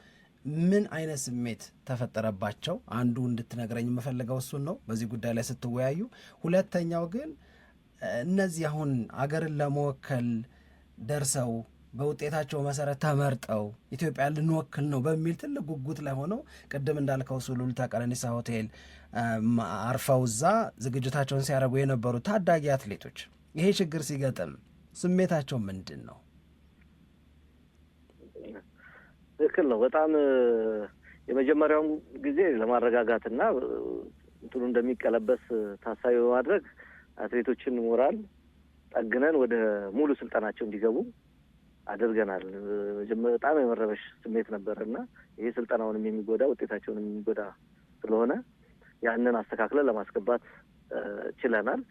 ምን አይነት ስሜት ተፈጠረባቸው? አንዱ እንድትነግረኝ የምፈልገው እሱን ነው በዚህ ጉዳይ ላይ ስትወያዩ። ሁለተኛው ግን እነዚህ አሁን አገርን ለመወከል ደርሰው በውጤታቸው መሰረት ተመርጠው ኢትዮጵያ ልንወክል ነው በሚል ትልቅ ጉጉት ላይ ሆነው ቅድም እንዳልከው ሱሉልታ ቀነኒሳ ሆቴል አርፈው እዛ ዝግጅታቸውን ሲያደርጉ የነበሩ ታዳጊ አትሌቶች ይሄ ችግር ሲገጥም ስሜታቸው ምንድን ነው? ትክክል ነው። በጣም የመጀመሪያውን ጊዜ ለማረጋጋትና እንትኑ እንደሚቀለበስ ታሳቢ በማድረግ አትሌቶችን ሞራል ጠግነን ወደ ሙሉ ስልጠናቸው እንዲገቡ አድርገናል። በጣም የመረበሽ ስሜት ነበርና ይሄ ስልጠናውንም የሚጎዳ ውጤታቸውንም የሚጎዳ ስለሆነ ያንን አስተካክለን ለማስገባት ችለናል።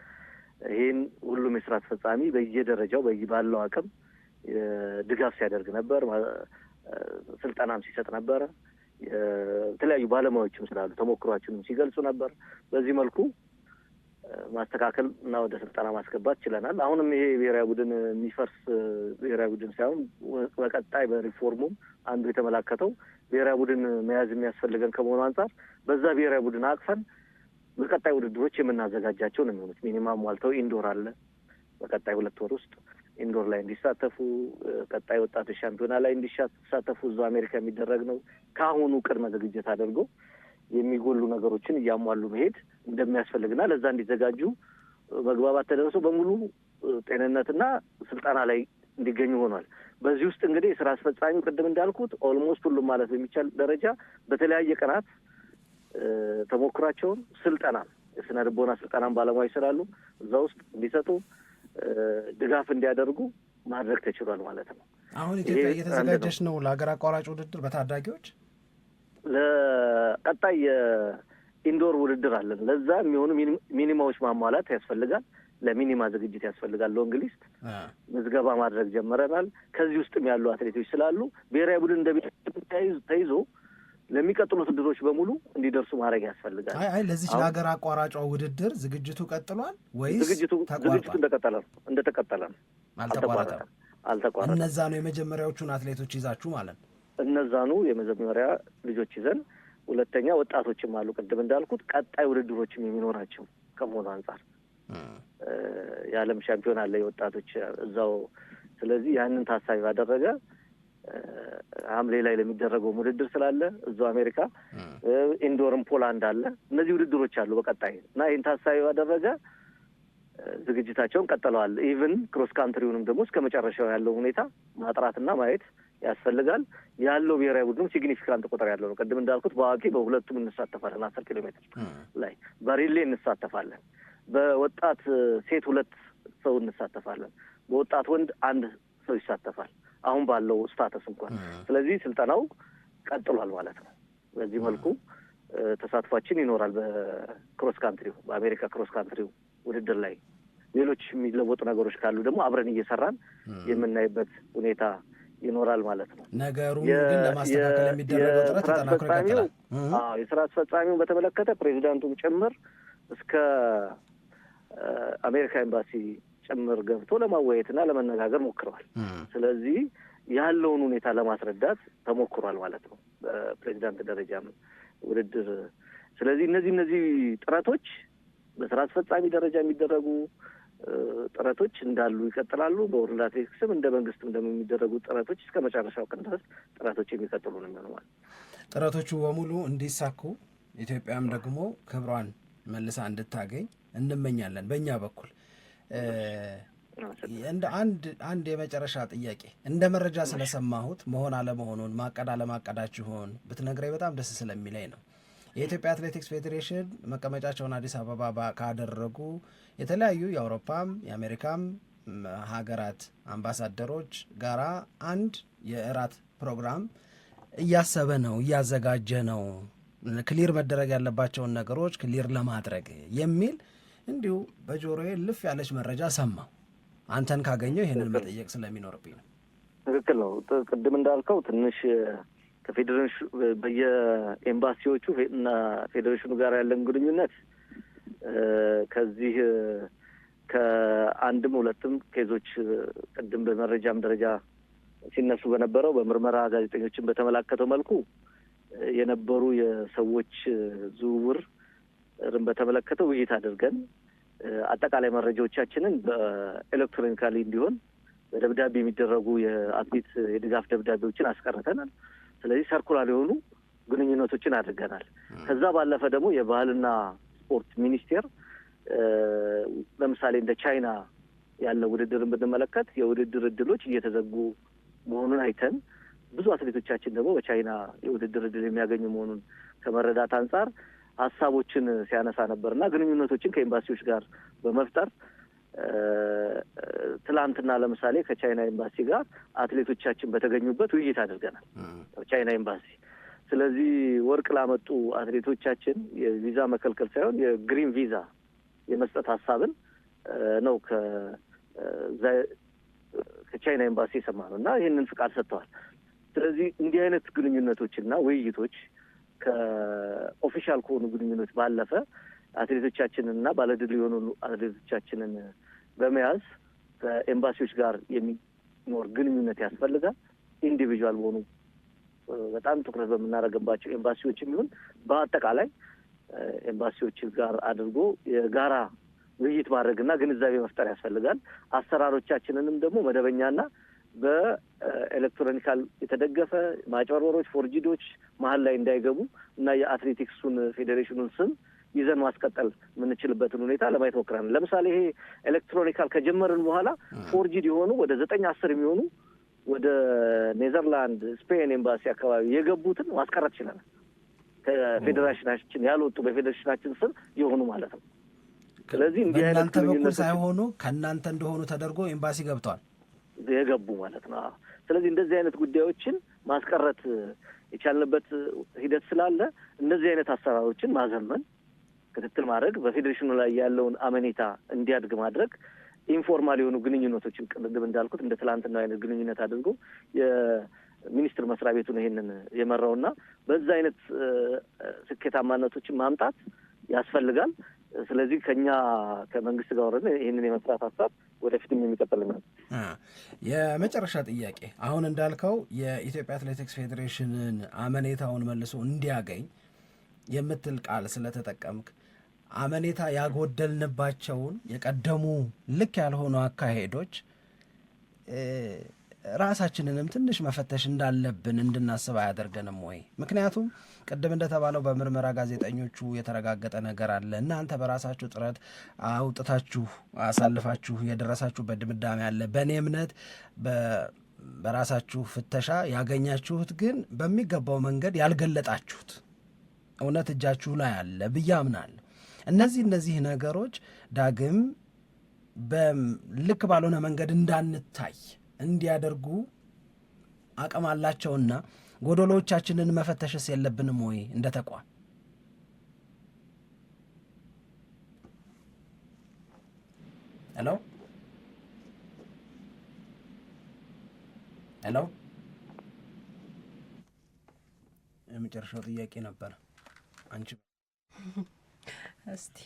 ይህን ሁሉም የስራ አስፈጻሚ በየደረጃው ባለው አቅም ድጋፍ ሲያደርግ ነበር፣ ስልጠናም ሲሰጥ ነበር። የተለያዩ ባለሙያዎችም ስላሉ ተሞክሯቸውንም ሲገልጹ ነበር። በዚህ መልኩ ማስተካከል እና ወደ ስልጠና ማስገባት ችለናል። አሁንም ይሄ ብሔራዊ ቡድን የሚፈርስ ብሔራዊ ቡድን ሳይሆን በቀጣይ በሪፎርሙም አንዱ የተመላከተው ብሔራዊ ቡድን መያዝ የሚያስፈልገን ከመሆኑ አንጻር በዛ ብሔራዊ ቡድን አቅፈን በቀጣይ ውድድሮች የምናዘጋጃቸው ነው የሚሆኑት። ሚኒማም ዋልተው ኢንዶር አለ በቀጣይ 2 ወር ውስጥ ኢንዶር ላይ እንዲሳተፉ፣ ቀጣይ ወጣቶች ሻምፒዮና ላይ እንዲሳተፉ እዛው አሜሪካ የሚደረግ ነው። ከአሁኑ ቅድመ ዝግጅት አድርገው የሚጎሉ ነገሮችን እያሟሉ መሄድ እንደሚያስፈልግና ለዛ እንዲዘጋጁ መግባባት ተደርሶ በሙሉ ጤንነትና ስልጠና ላይ እንዲገኙ ሆኗል። በዚህ ውስጥ እንግዲህ የስራ አስፈጻሚው ቅድም እንዳልኩት ኦልሞስት ሁሉም ማለት በሚቻል ደረጃ በተለያየ ቀናት ተሞክሯቸውን ስልጠና የስነ ልቦና ስልጠናን ባለሙያዎች ስላሉ እዛ ውስጥ እንዲሰጡ ድጋፍ እንዲያደርጉ ማድረግ ተችሏል ማለት ነው። አሁን ኢትዮጵያ እየተዘጋጀች ነው ለሀገር አቋራጭ ውድድር በታዳጊዎች ለቀጣይ የኢንዶር ውድድር አለን። ለዛ የሚሆኑ ሚኒማዎች ማሟላት ያስፈልጋል። ለሚኒማ ዝግጅት ያስፈልጋል። ሎንግ ሊስት ምዝገባ ማድረግ ጀምረናል። ከዚህ ውስጥም ያሉ አትሌቶች ስላሉ ብሔራዊ ቡድን ተይዞ ለሚቀጥሉት ውድድሮች በሙሉ እንዲደርሱ ማድረግ ያስፈልጋል። ለዚህ ለሀገር አቋራጯ ውድድር ዝግጅቱ ቀጥሏል ወይስ ዝግጅቱ እንደተቀጠለ ነው? አልተቋረጠም። እነዛ ነው የመጀመሪያዎቹን አትሌቶች ይዛችሁ ማለት ነው? እነዛኑ የመጀመሪያ ልጆች ይዘን፣ ሁለተኛ ወጣቶችም አሉ ቅድም እንዳልኩት ቀጣይ ውድድሮችም የሚኖራቸው ከመሆኑ አንጻር የዓለም ሻምፒዮን አለ የወጣቶች እዛው። ስለዚህ ያንን ታሳቢ ባደረገ ሐምሌ ላይ ለሚደረገው ውድድር ስላለ እዛው አሜሪካ፣ ኢንዶርም ፖላንድ አለ። እነዚህ ውድድሮች አሉ በቀጣይ እና ይህን ታሳቢ ባደረገ ዝግጅታቸውን ቀጥለዋል። ኢቭን ክሮስ ካንትሪውንም ደግሞ እስከ መጨረሻው ያለው ሁኔታ ማጥራትና ማየት ያስፈልጋል። ያለው ብሔራዊ ቡድኑ ሲግኒፊካንት ቁጥር ያለው ነው። ቅድም እንዳልኩት በአዋቂ በሁለቱም እንሳተፋለን። 10 ኪሎ ሜትር ላይ በሪሌ እንሳተፋለን። በወጣት ሴት 2 ሰው እንሳተፋለን። በወጣት ወንድ 1 ሰው ይሳተፋል አሁን ባለው ስታተስ እንኳን። ስለዚህ ስልጠናው ቀጥሏል ማለት ነው። በዚህ መልኩ ተሳትፏችን ይኖራል። በክሮስ ካንትሪው በአሜሪካ ክሮስ ካንትሪው ውድድር ላይ ሌሎች የሚለወጡ ነገሮች ካሉ ደግሞ አብረን እየሰራን የምናይበት ሁኔታ ይኖራል ማለት ነው። ነገሩን ግን ለማስተካከል የሚደረገው ጥረት ተጠናክሮ ይቀጥላል። የስራ አስፈጻሚውን በተመለከተ ፕሬዚዳንቱም ጭምር እስከ አሜሪካ ኤምባሲ ጭምር ገብቶ ለማወያየትና ለመነጋገር ሞክረዋል። ስለዚህ ያለውን ሁኔታ ለማስረዳት ተሞክሯል ማለት ነው በፕሬዚዳንት ደረጃም ውድድር። ስለዚህ እነዚህ ጥረቶች በስራ አስፈጻሚ ደረጃ የሚደረጉ ጥረቶች እንዳሉ ይቀጥላሉ። በወርልድ አትሌቲክስም እንደ መንግስትም ደግሞ የሚደረጉ ጥረቶች እስከ መጨረሻው ቀን ድረስ ጥረቶች የሚቀጥሉ ነው የሚሆነው ማለት። ጥረቶቹ በሙሉ እንዲሳኩ ኢትዮጵያም ደግሞ ክብሯን መልሳ እንድታገኝ እንመኛለን በእኛ በኩል። እንደ አንድ የመጨረሻ ጥያቄ እንደ መረጃ ስለሰማሁት መሆን አለመሆኑን ማቀድ አለማቀዳችሁን ብትነግረኝ በጣም ደስ ስለሚለኝ ነው። የኢትዮጵያ አትሌቲክስ ፌዴሬሽን መቀመጫቸውን አዲስ አበባ ካደረጉ የተለያዩ የአውሮፓም የአሜሪካም ሀገራት አምባሳደሮች ጋራ አንድ የእራት ፕሮግራም እያሰበ ነው፣ እያዘጋጀ ነው፣ ክሊር መደረግ ያለባቸውን ነገሮች ክሊር ለማድረግ የሚል እንዲሁ በጆሮዬ ልፍ ያለች መረጃ ሰማሁ። አንተን ካገኘው ይህንን መጠየቅ ስለሚኖርብኝ ነው። ትክክል ነው። ቅድም እንዳልከው ትንሽ ከፌዴሬሽኑ በየኤምባሲዎቹ እና ፌዴሬሽኑ ጋር ያለን ግንኙነት ከዚህ ከአንድም ሁለትም ኬዞች ቅድም በመረጃም ደረጃ ሲነሱ በነበረው በምርመራ ጋዜጠኞችን በተመላከተው መልኩ የነበሩ የሰዎች ዝውውር በተመለከተ ውይይት አድርገን አጠቃላይ መረጃዎቻችንን በኤሌክትሮኒካሊ እንዲሆን በደብዳቤ የሚደረጉ የአትሌት የድጋፍ ደብዳቤዎችን አስቀርተናል። ስለዚህ ሰርኩላር የሆኑ ግንኙነቶችን አድርገናል። ከዛ ባለፈ ደግሞ የባህልና ስፖርት ሚኒስቴር ለምሳሌ እንደ ቻይና ያለ ውድድርን ብንመለከት የውድድር እድሎች እየተዘጉ መሆኑን አይተን ብዙ አትሌቶቻችን ደግሞ በቻይና የውድድር እድል የሚያገኙ መሆኑን ከመረዳት አንጻር ሀሳቦችን ሲያነሳ ነበርና ግንኙነቶችን ከኤምባሲዎች ጋር በመፍጠር ትላንትና ለምሳሌ ከቻይና ኤምባሲ ጋር አትሌቶቻችን በተገኙበት ውይይት አድርገናል ቻይና ኤምባሲ። ስለዚህ ወርቅ ላመጡ አትሌቶቻችን የቪዛ መከልከል ሳይሆን የግሪን ቪዛ የመስጠት ሀሳብን ነው ከዛ ከቻይና ኤምባሲ የሰማነው እና ይህንን ፍቃድ ሰጥተዋል። ስለዚህ እንዲህ አይነት ግንኙነቶችና ውይይቶች ከኦፊሻል ከሆኑ ግንኙነት ባለፈ አትሌቶቻችንንና ባለድል የሆኑ አትሌቶቻችንን በመያዝ ከኤምባሲዎች ጋር የሚኖር ግንኙነት ያስፈልጋል። ኢንዲቪዥዋል በሆኑ በጣም ትኩረት በምናደርግባቸው ኤምባሲዎችም ይሁን በአጠቃላይ ኤምባሲዎች ጋር አድርጎ የጋራ ውይይት ማድረግና ግንዛቤ መፍጠር ያስፈልጋል። አሰራሮቻችንንም ደግሞ መደበኛና በኤሌክትሮኒካል የተደገፈ ማጭበርበሮች፣ ፎርጂዶች መሀል ላይ እንዳይገቡ እና የአትሌቲክሱን ፌዴሬሽኑን ስም ይዘን ማስቀጠል የምንችልበትን ሁኔታ ለማየት ሞክረናል። ለምሳሌ ይሄ ኤሌክትሮኒካል ከጀመርን በኋላ ፎርጂድ የሆኑ ወደ 9-10 የሚሆኑ ወደ ኔዘርላንድ፣ ስፔን ኤምባሲ አካባቢ የገቡትን ማስቀረት ችለናል። ከፌዴሬሽናችን ያልወጡ በፌዴሬሽናችን ስም የሆኑ ማለት ነው። ስለዚህ እንዲህ አይነት በኩል ሳይሆኑ ከእናንተ እንደሆኑ ተደርጎ ኤምባሲ ገብተዋል የገቡ ማለት ነው። ስለዚህ እንደዚህ አይነት ጉዳዮችን ማስቀረት የቻልንበት ሂደት ስላለ እንደዚህ አይነት አሰራሮችን ማዘመን፣ ክትትል ማድረግ፣ በፌዴሬሽኑ ላይ ያለውን አመኔታ እንዲያድግ ማድረግ፣ ኢንፎርማል የሆኑ ግንኙነቶችን ቅድም እንዳልኩት እንደ ትላንትና አይነት ግንኙነት አድርጎ የሚኒስትር መስሪያ ቤቱ ነው ይሄንን የመራውና በዛ አይነት ስኬታማነቶችን ማምጣት ያስፈልጋል። ስለዚህ ከኛ ከመንግስት ጋር ወረደ ይህንን የመስራት ሀሳብ ወደፊትም የሚቀጥል ነው። የመጨረሻ ጥያቄ አሁን እንዳልከው የኢትዮጵያ አትሌቲክስ ፌዴሬሽንን አመኔታውን መልሶ እንዲያገኝ የምትል ቃል ስለተጠቀምክ አመኔታ ያጎደልንባቸውን የቀደሙ ልክ ያልሆኑ አካሄዶች ራሳችንንም ትንሽ መፈተሽ እንዳለብን እንድናስብ አያደርገንም ወይ? ምክንያቱም ቅድም እንደተባለው በምርመራ ጋዜጠኞቹ የተረጋገጠ ነገር አለ። እናንተ በራሳችሁ ጥረት አውጥታችሁ አሳልፋችሁ የደረሳችሁበት ድምዳሜ አለ። በእኔ እምነት በራሳችሁ ፍተሻ ያገኛችሁት ግን በሚገባው መንገድ ያልገለጣችሁት እውነት እጃችሁ ላይ አለ ብዬ አምናለሁ። እነዚህ ነገሮች ዳግም በልክ ባልሆነ መንገድ እንዳንታይ እንዲያደርጉ አቅም አላቸውና ጎዶሎቻችንን መፈተሽስ የለብንም ወይ እንደ ተቋም? ሄሎ የመጨረሻው ጥያቄ ነበር። አንቺ እስቲ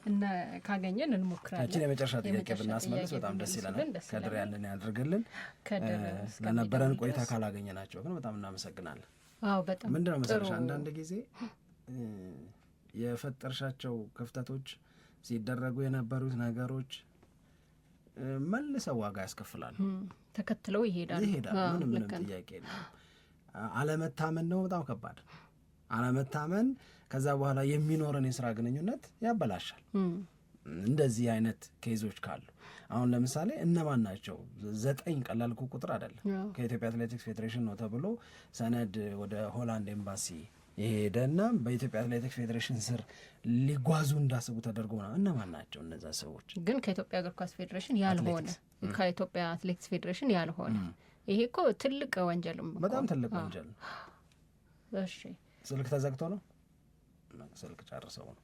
እና ካገኘን እንሞክራለን። የመጨረሻ ጥያቄ ብናስመልስ በጣም ደስ ይለናል። ከድር ያለን ያድርግልን። ለነበረን ቆይታ ካላገኘናቸው ግን በጣም እናመሰግናለን። በጣም ምንድነው መሰለሽ አንዳንድ ጊዜ የፈጠርሻቸው ክፍተቶች ሲደረጉ የነበሩት ነገሮች መልሰው ዋጋ ያስከፍላሉ፣ ተከትለው ይሄዳሉ። ምንም ጥያቄ የለም። አለመታመን ነው በጣም ከባድ አለመታመን ከዛ በኋላ የሚኖረን የስራ ግንኙነት ያበላሻል። እንደዚህ አይነት ኬዞች ካሉ አሁን ለምሳሌ እነማን ናቸው? 9 ቀላል ቁጥር አይደለም። ከኢትዮጵያ አትሌቲክስ ፌዴሬሽን ነው ተብሎ ሰነድ ወደ ሆላንድ ኤምባሲ የሄደና በኢትዮጵያ አትሌቲክስ ፌዴሬሽን ስር ሊጓዙ እንዳስቡ ተደርጎ ነው። እነማን ናቸው እነዛ ሰዎች? ግን ከኢትዮጵያ እግር ኳስ ፌዴሬሽን ያልሆነ ከኢትዮጵያ አትሌቲክስ ፌዴሬሽን ያልሆነ ይሄ እኮ ትልቅ ወንጀልም በጣም ትልቅ ወንጀል ነው። እሺ ስልክ ተዘግቶ ነው፣ ስልክ ጨርሰው ነው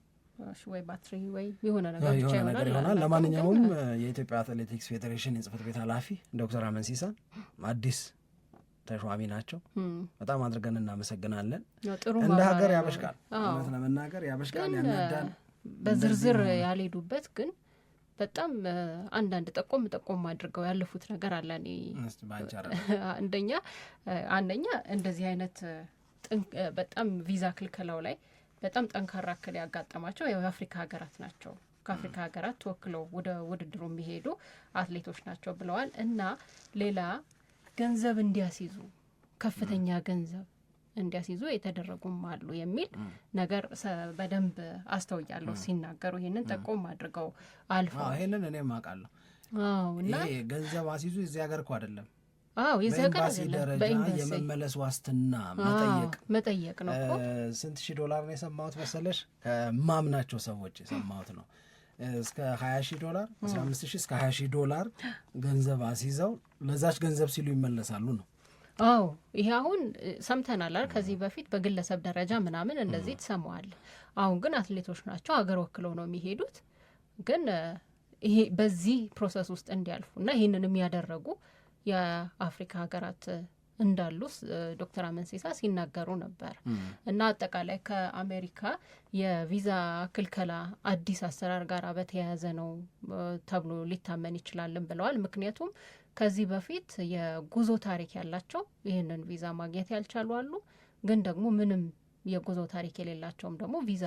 ወይ ባትሪ ወይ የሆነ ነገር ብቻ ይሆናል። ለማንኛውም የኢትዮጵያ አትሌቲክስ ፌዴሬሽን የጽህፈት ቤት ኃላፊ ዶክተር አመንሲሳ አዲስ ተሿሚ ናቸው። በጣም አድርገን እናመሰግናለን። እንደ ሀገር ያበሽቃል፣ እውነት ለመናገር ያበሽቃል፣ ያናዳል። በዝርዝር ያልሄዱበት ግን በጣም አንዳንድ ጠቆም አድርገው ያለፉት ነገር አለ። አንደኛ እንደዚህ አይነት በጣም ቪዛ ክልከላው ላይ በጣም ጠንካራ እክል ያጋጠማቸው የአፍሪካ ሀገራት ናቸው። ከአፍሪካ ሀገራት ተወክለው ወደ ውድድሩ የሚሄዱ አትሌቶች ናቸው ብለዋል። እና ሌላ ገንዘብ እንዲያስይዙ ከፍተኛ ገንዘብ እንዲያስይዙ የተደረጉም አሉ የሚል ነገር በደንብ አስተውያለሁ ሲናገሩ። ይህንን ጠቆም አድርገው አልፈዋል። ይህንን እኔም አውቃለሁ። እና ገንዘብ አስይዙ እዚህ ሀገር እኮ አይደለም በኤምባሲ ደረጃ የመመለስ ዋስትና መጠየቅ ነው። ስንት $1000 ነው የሰማሁት መሰለሽ? ከማምናቸው ሰዎች የሰማሁት ነው። እስከ $20,000 $15,000 እስከ $20,000 ገንዘብ አስይዘው ለዛች ገንዘብ ሲሉ ይመለሳሉ ነው። ይሄ አሁን ሰምተናል አይደል? ከዚህ በፊት በግለሰብ ደረጃ ምናምን እንደዚህ ትሰማዋል። አሁን ግን አትሌቶች ናቸው፣ ሀገር ወክለው ነው የሚሄዱት። ግን ይሄ በዚህ ፕሮሰስ ውስጥ እንዲያልፉና ይህንንም ያደረጉ የአፍሪካ ሀገራት እንዳሉ ዶክተር አመንሲሳ ሲናገሩ ነበር። እና አጠቃላይ ከአሜሪካ የቪዛ ክልከላ አዲስ አሰራር ጋር በተያያዘ ነው ተብሎ ሊታመን ይችላልን ብለዋል። ምክንያቱም ከዚህ በፊት የጉዞ ታሪክ ያላቸው ይህንን ቪዛ ማግኘት ያልቻሉ አሉ፣ ግን ደግሞ ምንም የጉዞ ታሪክ የሌላቸውም ደግሞ ቪዛ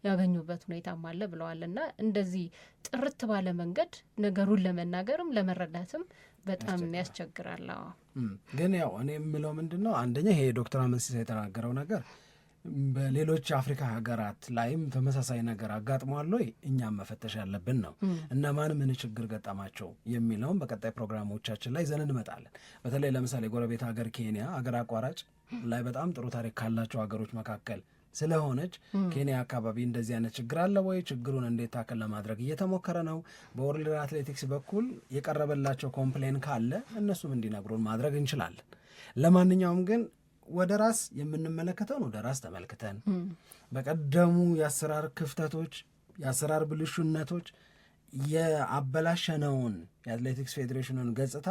ያገኙበት ሁኔታም አለ ብለዋል። እና እንደዚህ ጥርት ባለ መንገድ ነገሩን ለመናገርም ለመረዳትም በጣም ያስቸግራል። ግን ያው እኔ የምለው ምንድን ነው፣ አንደኛ ይሄ ዶክተር አመንሲሳ የተናገረው ነገር በሌሎች አፍሪካ ሀገራት ላይም ተመሳሳይ ነገር አጋጥሟል ወይ እኛም መፈተሽ ያለብን ነው። እነማን ምን ችግር ገጠማቸው የሚለውም በቀጣይ ፕሮግራሞቻችን ላይ ይዘን እንመጣለን። በተለይ ለምሳሌ ጎረቤት ሀገር ኬንያ አገር አቋራጭ ላይ በጣም ጥሩ ታሪክ ካላቸው ሀገሮች መካከል ስለሆነች ኬንያ አካባቢ እንደዚህ አይነት ችግር አለ ወይ? ችግሩን እንዴት ታከል ለማድረግ እየተሞከረ ነው? በወርልድ አትሌቲክስ በኩል የቀረበላቸው ኮምፕሌን ካለ እነሱም እንዲነግሩን ማድረግ እንችላለን። ለማንኛውም ግን ወደ ራስ የምንመለከተውን ወደ ራስ ተመልክተን በቀደሙ የአሰራር ክፍተቶች፣ የአሰራር ብልሹነቶች የአበላሸነውን የአትሌቲክስ ፌዴሬሽኑን ገጽታ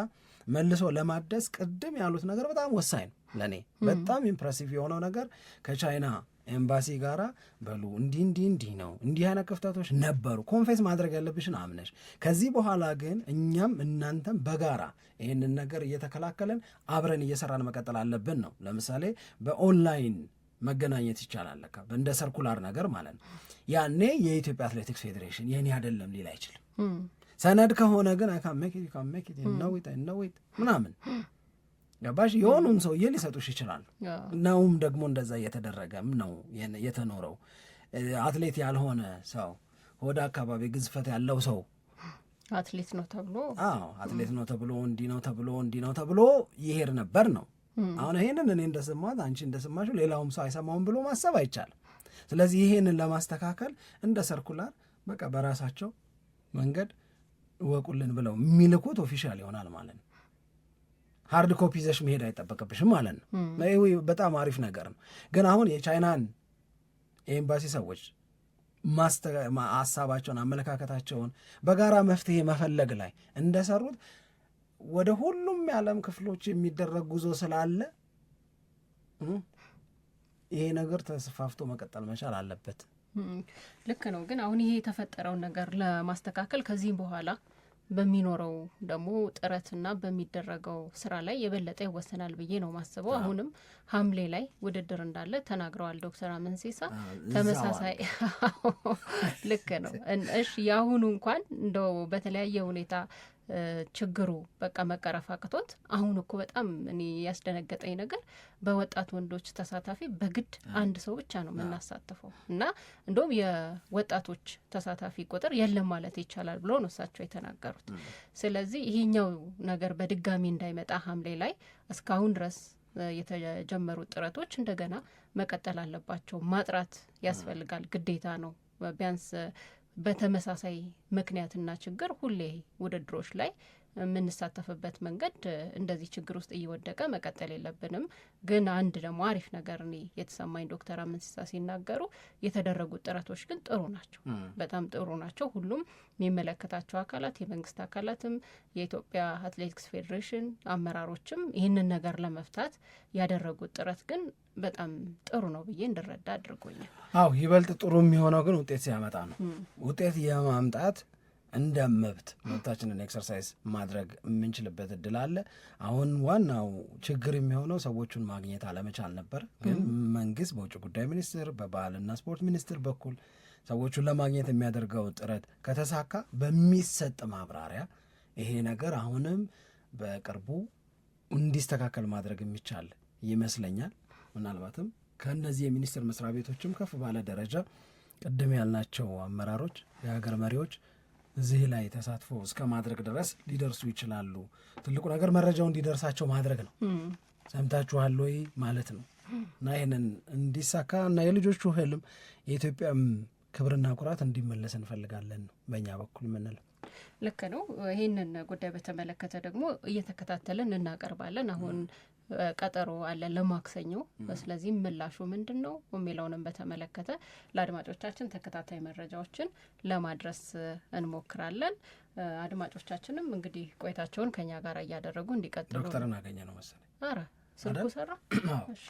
መልሶ ለማደስ ቅድም ያሉት ነገር በጣም ወሳኝ ነው። ለእኔ በጣም ኢምፕሬሲቭ የሆነው ነገር ከቻይና ኤምባሲ ጋራ በሉ እንዲህ ነው እንዲህ አይነት ክፍተቶች ነበሩ፣ ኮንፌስ ማድረግ ያለብሽን አምነሽ ከዚህ በኋላ ግን እኛም እናንተም በጋራ ይህንን ነገር እየተከላከለን አብረን እየሰራን መቀጠል አለብን ነው። ለምሳሌ በኦንላይን መገናኘት ይቻላል ለካ እንደ ሰርኩላር ነገር ማለት ነው። ያኔ የኢትዮጵያ አትሌቲክስ ፌዴሬሽን የኔ አይደለም ሊል አይችልም። ሰነድ ከሆነ ግን ካሜኪት ነዊት ምናምን ገባሽ የሆኑም ሰውዬ ሊሰጡሽ ይችላሉ። ነውም ደግሞ እንደዛ እየተደረገም ነው የተኖረው። አትሌት ያልሆነ ሰው ወደ አካባቢ ግዝፈት ያለው ሰው አትሌት ነው ተብሎ አትሌት ነው ተብሎ እንዲህ ነው ተብሎ ይሄድ ነበር ነው። አሁን ይሄንን እኔ እንደሰማሁት አንቺ እንደሰማሽው ሌላውም ሰው አይሰማውም ብሎ ማሰብ አይቻልም። ስለዚህ ይሄንን ለማስተካከል እንደ ሰርኩላር በቃ በራሳቸው መንገድ እወቁልን ብለው የሚልኩት ኦፊሻል ይሆናል ማለት ነው። ሃርድ ኮፒ ይዘሽ መሄድ አይጠበቅብሽም ማለት ነው። በጣም አሪፍ ነገር ነው። ግን አሁን የቻይናን የኤምባሲ ሰዎች ሀሳባቸውን አመለካከታቸውን በጋራ መፍትሄ መፈለግ ላይ እንደሰሩት ወደ ሁሉም የዓለም ክፍሎች የሚደረግ ጉዞ ስላለ ይሄ ነገር ተስፋፍቶ መቀጠል መቻል አለበት። ልክ ነው። ግን አሁን ይሄ የተፈጠረውን ነገር ለማስተካከል ከዚህም በኋላ በሚኖረው ደግሞ ጥረትና በሚደረገው ስራ ላይ የበለጠ ይወሰናል ብዬ ነው ማስበው። አሁንም ሐምሌ ላይ ውድድር እንዳለ ተናግረዋል ዶክተር አመንሲሳ። ተመሳሳይ ልክ ነው። እሺ የአሁኑ እንኳን እንደው በተለያየ ሁኔታ ችግሩ በቃ መቀረፍ አቅቶት አሁን እኮ በጣም እኔ ያስደነገጠኝ ነገር በወጣት ወንዶች ተሳታፊ በግድ አንድ ሰው ብቻ ነው የምናሳትፈው እና እንደውም የወጣቶች ተሳታፊ ቁጥር የለም ማለት ይቻላል ብሎ ነው እሳቸው የተናገሩት። ስለዚህ ይሄኛው ነገር በድጋሚ እንዳይመጣ ሐምሌ ላይ እስካሁን ድረስ የተጀመሩ ጥረቶች እንደገና መቀጠል አለባቸው። ማጥራት ያስፈልጋል፣ ግዴታ ነው። ቢያንስ በተመሳሳይ ምክንያትና ችግር ሁሌ ውድድሮች ላይ የምንሳተፍበት መንገድ እንደዚህ ችግር ውስጥ እየወደቀ መቀጠል የለብንም። ግን አንድ ደግሞ አሪፍ ነገር እኔ የተሰማኝ ዶክተር አመንሲሳ ሲናገሩ የተደረጉት ጥረቶች ግን ጥሩ ናቸው፣ በጣም ጥሩ ናቸው። ሁሉም የሚመለከታቸው አካላት፣ የመንግስት አካላትም፣ የኢትዮጵያ አትሌቲክስ ፌዴሬሽን አመራሮችም ይህንን ነገር ለመፍታት ያደረጉት ጥረት ግን በጣም ጥሩ ነው ብዬ እንድረዳ አድርጎኛል። ይበልጥ ጥሩ የሚሆነው ግን ውጤት ሲያመጣ ነው። ውጤት የማምጣት እንደ መብታችንን ኤክሰርሳይዝ ማድረግ የምንችልበት እድል አለ። አሁን ዋናው ችግር የሚሆነው ሰዎቹን ማግኘት አለመቻል ነበር። ግን መንግስት በውጭ ጉዳይ ሚኒስቴር፣ በባህልና ስፖርት ሚኒስቴር በኩል ሰዎቹን ለማግኘት የሚያደርገው ጥረት ከተሳካ በሚሰጥ ማብራሪያ ይሄ ነገር አሁንም በቅርቡ እንዲስተካከል ማድረግ የሚቻል ይመስለኛል። ምናልባትም ከእነዚህ የሚኒስቴር መስሪያ ቤቶችም ከፍ ባለ ደረጃ ቅድም ያልናቸው አመራሮች፣ የሀገር መሪዎች እዚህ ላይ ተሳትፎ እስከ ማድረግ ድረስ ሊደርሱ ይችላሉ። ትልቁ ነገር መረጃው እንዲደርሳቸው ማድረግ ነው። ሰምታችኋል ወይ ማለት ነው። እና ይህንን እንዲሳካ እና የልጆቹ ህልም የኢትዮጵያም ክብርና ኩራት እንዲመለስ እንፈልጋለን ነው በእኛ በኩል የምንለው። ልክ ነው። ይህንን ጉዳይ በተመለከተ ደግሞ እየተከታተልን እናቀርባለን። አሁን ቀጠሮ አለ ለማክሰኞ። ስለዚህ ምላሹ ምንድነው የሚለውንም በተመለከተ ለአድማጮቻችን ተከታታይ መረጃዎችን ለማድረስ እንሞክራለን። አድማጮቻችንም እንግዲህ ቆይታቸውን ከኛ ጋር እያደረጉ እንዲቀጥሉ። ዶክተርን አገኘ ነው መሰለኝ። አረ ስልኩ ሰራ። እሺ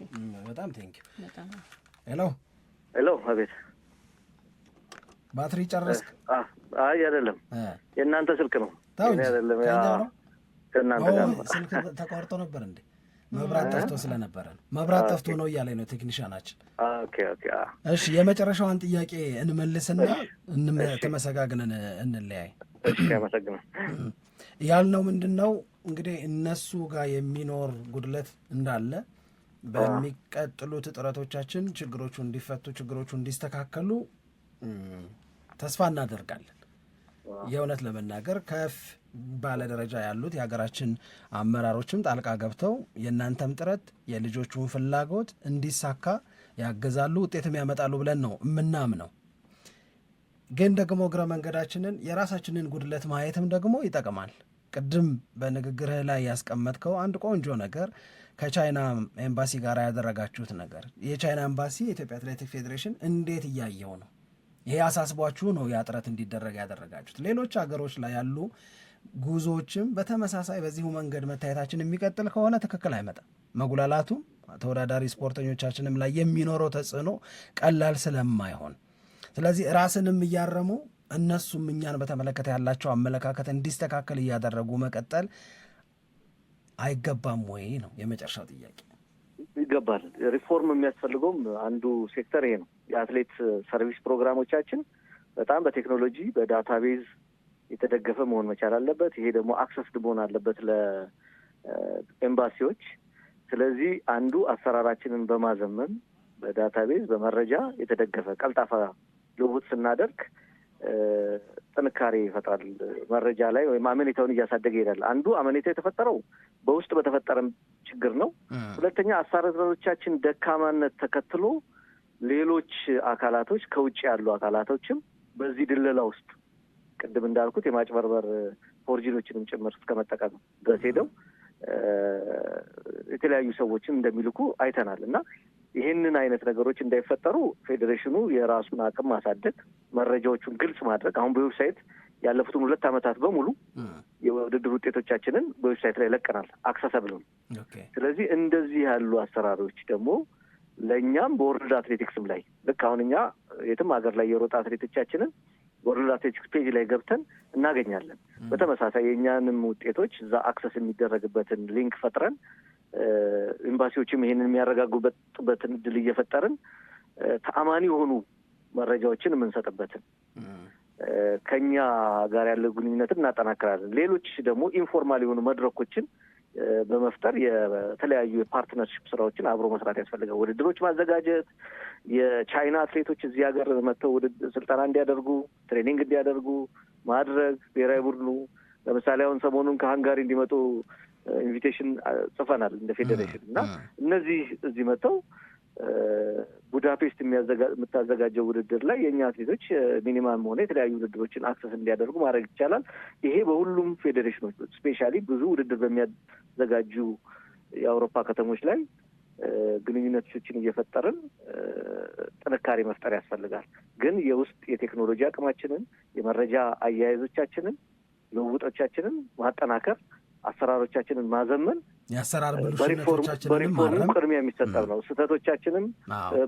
በጣም ቴንክ ዩ። በጣም ሄሎ አቤት። ባትሪ ጨረስክ? አይ አይደለም፣ የእናንተ ስልክ ነው። ታውኝ አይደለም፣ ያ ከእናንተ ጋር ነው። ስልክ ተቋርጦ ነበር እንዴ? መብራት ጠፍቶ ስለነበረ ነው። መብራት ጠፍቶ ነው እያለኝ ነው ቴክኒሻናችን። ኦኬ ኦኬ። እሺ የመጨረሻዋን ጥያቄ እንመልስና ተመሰጋግነን እንለያይ። እሺ አመሰግናለሁ። ያልነው ምንድነው እንግዲህ እነሱ ጋር የሚኖር ጉድለት እንዳለ በሚቀጥሉት ጥረቶቻችን ችግሮቹ እንዲፈቱ ችግሮቹ እንዲስተካከሉ ተስፋ እናደርጋለን። የእውነት ለመናገር ከፍ ባለ ደረጃ ያሉት የሀገራችን አመራሮችም ጣልቃ ገብተው የእናንተም ጥረት የልጆቹን ፍላጎት እንዲሳካ ያገዛሉ፣ ውጤትም ያመጣሉ ብለን ነው የምናምነው። ግን ደግሞ እግረ መንገዳችንን የራሳችንን ጉድለት ማየትም ደግሞ ይጠቅማል። ቅድም በንግግርህ ላይ ያስቀመጥከው አንድ ቆንጆ ነገር ከቻይና ኤምባሲ ጋር ያደረጋችሁት ነገር፣ የቻይና ኤምባሲ የኢትዮጵያ አትሌቲክስ ፌዴሬሽን እንዴት እያየው ነው? ይሄ አሳስቧችሁ ነው ያ ጥረት እንዲደረግ ያደረጋችሁት። ሌሎች ሀገሮች ላይ ያሉ ጉዞዎችም በተመሳሳይ በዚሁ መንገድ መታየታችን የሚቀጥል ከሆነ ትክክል አይመጣም። መጉላላቱም ተወዳዳሪ ስፖርተኞቻችንም ላይ የሚኖረው ተጽዕኖ ቀላል ስለማይሆን፣ ስለዚህ ራስንም እያረሙ እነሱም እኛን በተመለከተ ያላቸው አመለካከት እንዲስተካከል እያደረጉ መቀጠል አይገባም ወይ ነው የመጨረሻው ጥያቄ። ይገባል። ሪፎርም የሚያስፈልገውም አንዱ ሴክተር ይሄ ነው። የአትሌት ሰርቪስ ፕሮግራሞቻችን በጣም በቴክኖሎጂ በዳታቤዝ የተደገፈ መሆን መቻል አለበት። ይሄ ደግሞ አክሰስድ መሆን አለበት ለኤምባሲዎች። ስለዚህ አንዱ አሰራራችንን በማዘመን በዳታቤዝ በመረጃ የተደገፈ ቀልጣፋ ልውውጥ ስናደርግ ጥንካሬ ይፈጥራል። መረጃ ላይ ወይም አመኔታውን እያሳደገ ይሄዳል። አንዱ አመኔታ የተፈጠረው በውስጥ በተፈጠረም ችግር ነው። ሁለተኛ አሰራሮቻችን ደካማነት ተከትሎ ሌሎች አካላቶች ከውጭ ያሉ አካላቶችም በዚህ ድለላ ውስጥ ቅድም እንዳልኩት የማጭበርበር ፎርጂኖችንም ጭምር እስከመጠቀም ድረስ ሄደው የተለያዩ ሰዎችን እንደሚልኩ አይተናል። እና ይህንን አይነት ነገሮች እንዳይፈጠሩ ፌዴሬሽኑ የራሱን አቅም ማሳደግ፣ መረጃዎቹን ግልጽ ማድረግ። አሁን በዌብሳይት ያለፉትን 2 ዓመታት በሙሉ የውድድር ውጤቶቻችንን በዌብሳይት ላይ ለቀናል፣ አክሰሰብል ነው። ስለዚህ እንደዚህ ያሉ አሰራሮች ደግሞ ለእኛም በወርልድ አትሌቲክስም ላይ ልክ አሁን እኛ የትም ሀገር ላይ የሮጣ አትሌቶቻችንን ወርልድ አትሌቲክስ ፔጅ ላይ ገብተን እናገኛለን። በተመሳሳይ የእኛንም ውጤቶች እዛ አክሰስ የሚደረግበትን ሊንክ ፈጥረን ኤምባሲዎችም ይሄንን የሚያረጋጉበትን እድል እየፈጠርን ተአማኒ የሆኑ መረጃዎችን የምንሰጥበትን ከኛ ጋር ያለ ግንኙነትን እናጠናክራለን። ሌሎች ደግሞ ኢንፎርማል የሆኑ መድረኮችን በመፍጠር የተለያዩ የፓርትነርሽፕ ስራዎችን አብሮ መስራት ያስፈልጋል። ውድድሮች ማዘጋጀት፣ የቻይና አትሌቶች እዚህ ሀገር መጥተው ስልጠና እንዲያደርጉ ትሬኒንግ እንዲያደርጉ ማድረግ። ብሔራዊ ቡድኑ ለምሳሌ አሁን ሰሞኑን ከሃንጋሪ እንዲመጡ ኢንቪቴሽን ጽፈናል እንደ ፌዴሬሽን እና እነዚህ እዚህ መጥተው ቡዳፔስት የምታዘጋጀው ውድድር ላይ የእኛ አትሌቶች ሚኒማም ሆነ የተለያዩ ውድድሮችን አክሰስ እንዲያደርጉ ማድረግ ይቻላል። ይሄ በሁሉም ፌዴሬሽኖች ስፔሻሊ ብዙ ውድድር በሚያዘጋጁ የአውሮፓ ከተሞች ላይ ግንኙነቶችን እየፈጠርን ጥንካሬ መፍጠር ያስፈልጋል። ግን የውስጥ የቴክኖሎጂ አቅማችንን፣ የመረጃ አያያዞቻችንን፣ ልውውጦቻችንን ማጠናከር፣ አሰራሮቻችንን ማዘመን፣ የአሰራር በሪፎርሙ ቅድሚያ የሚሰጠው ነው። ስህተቶቻችንም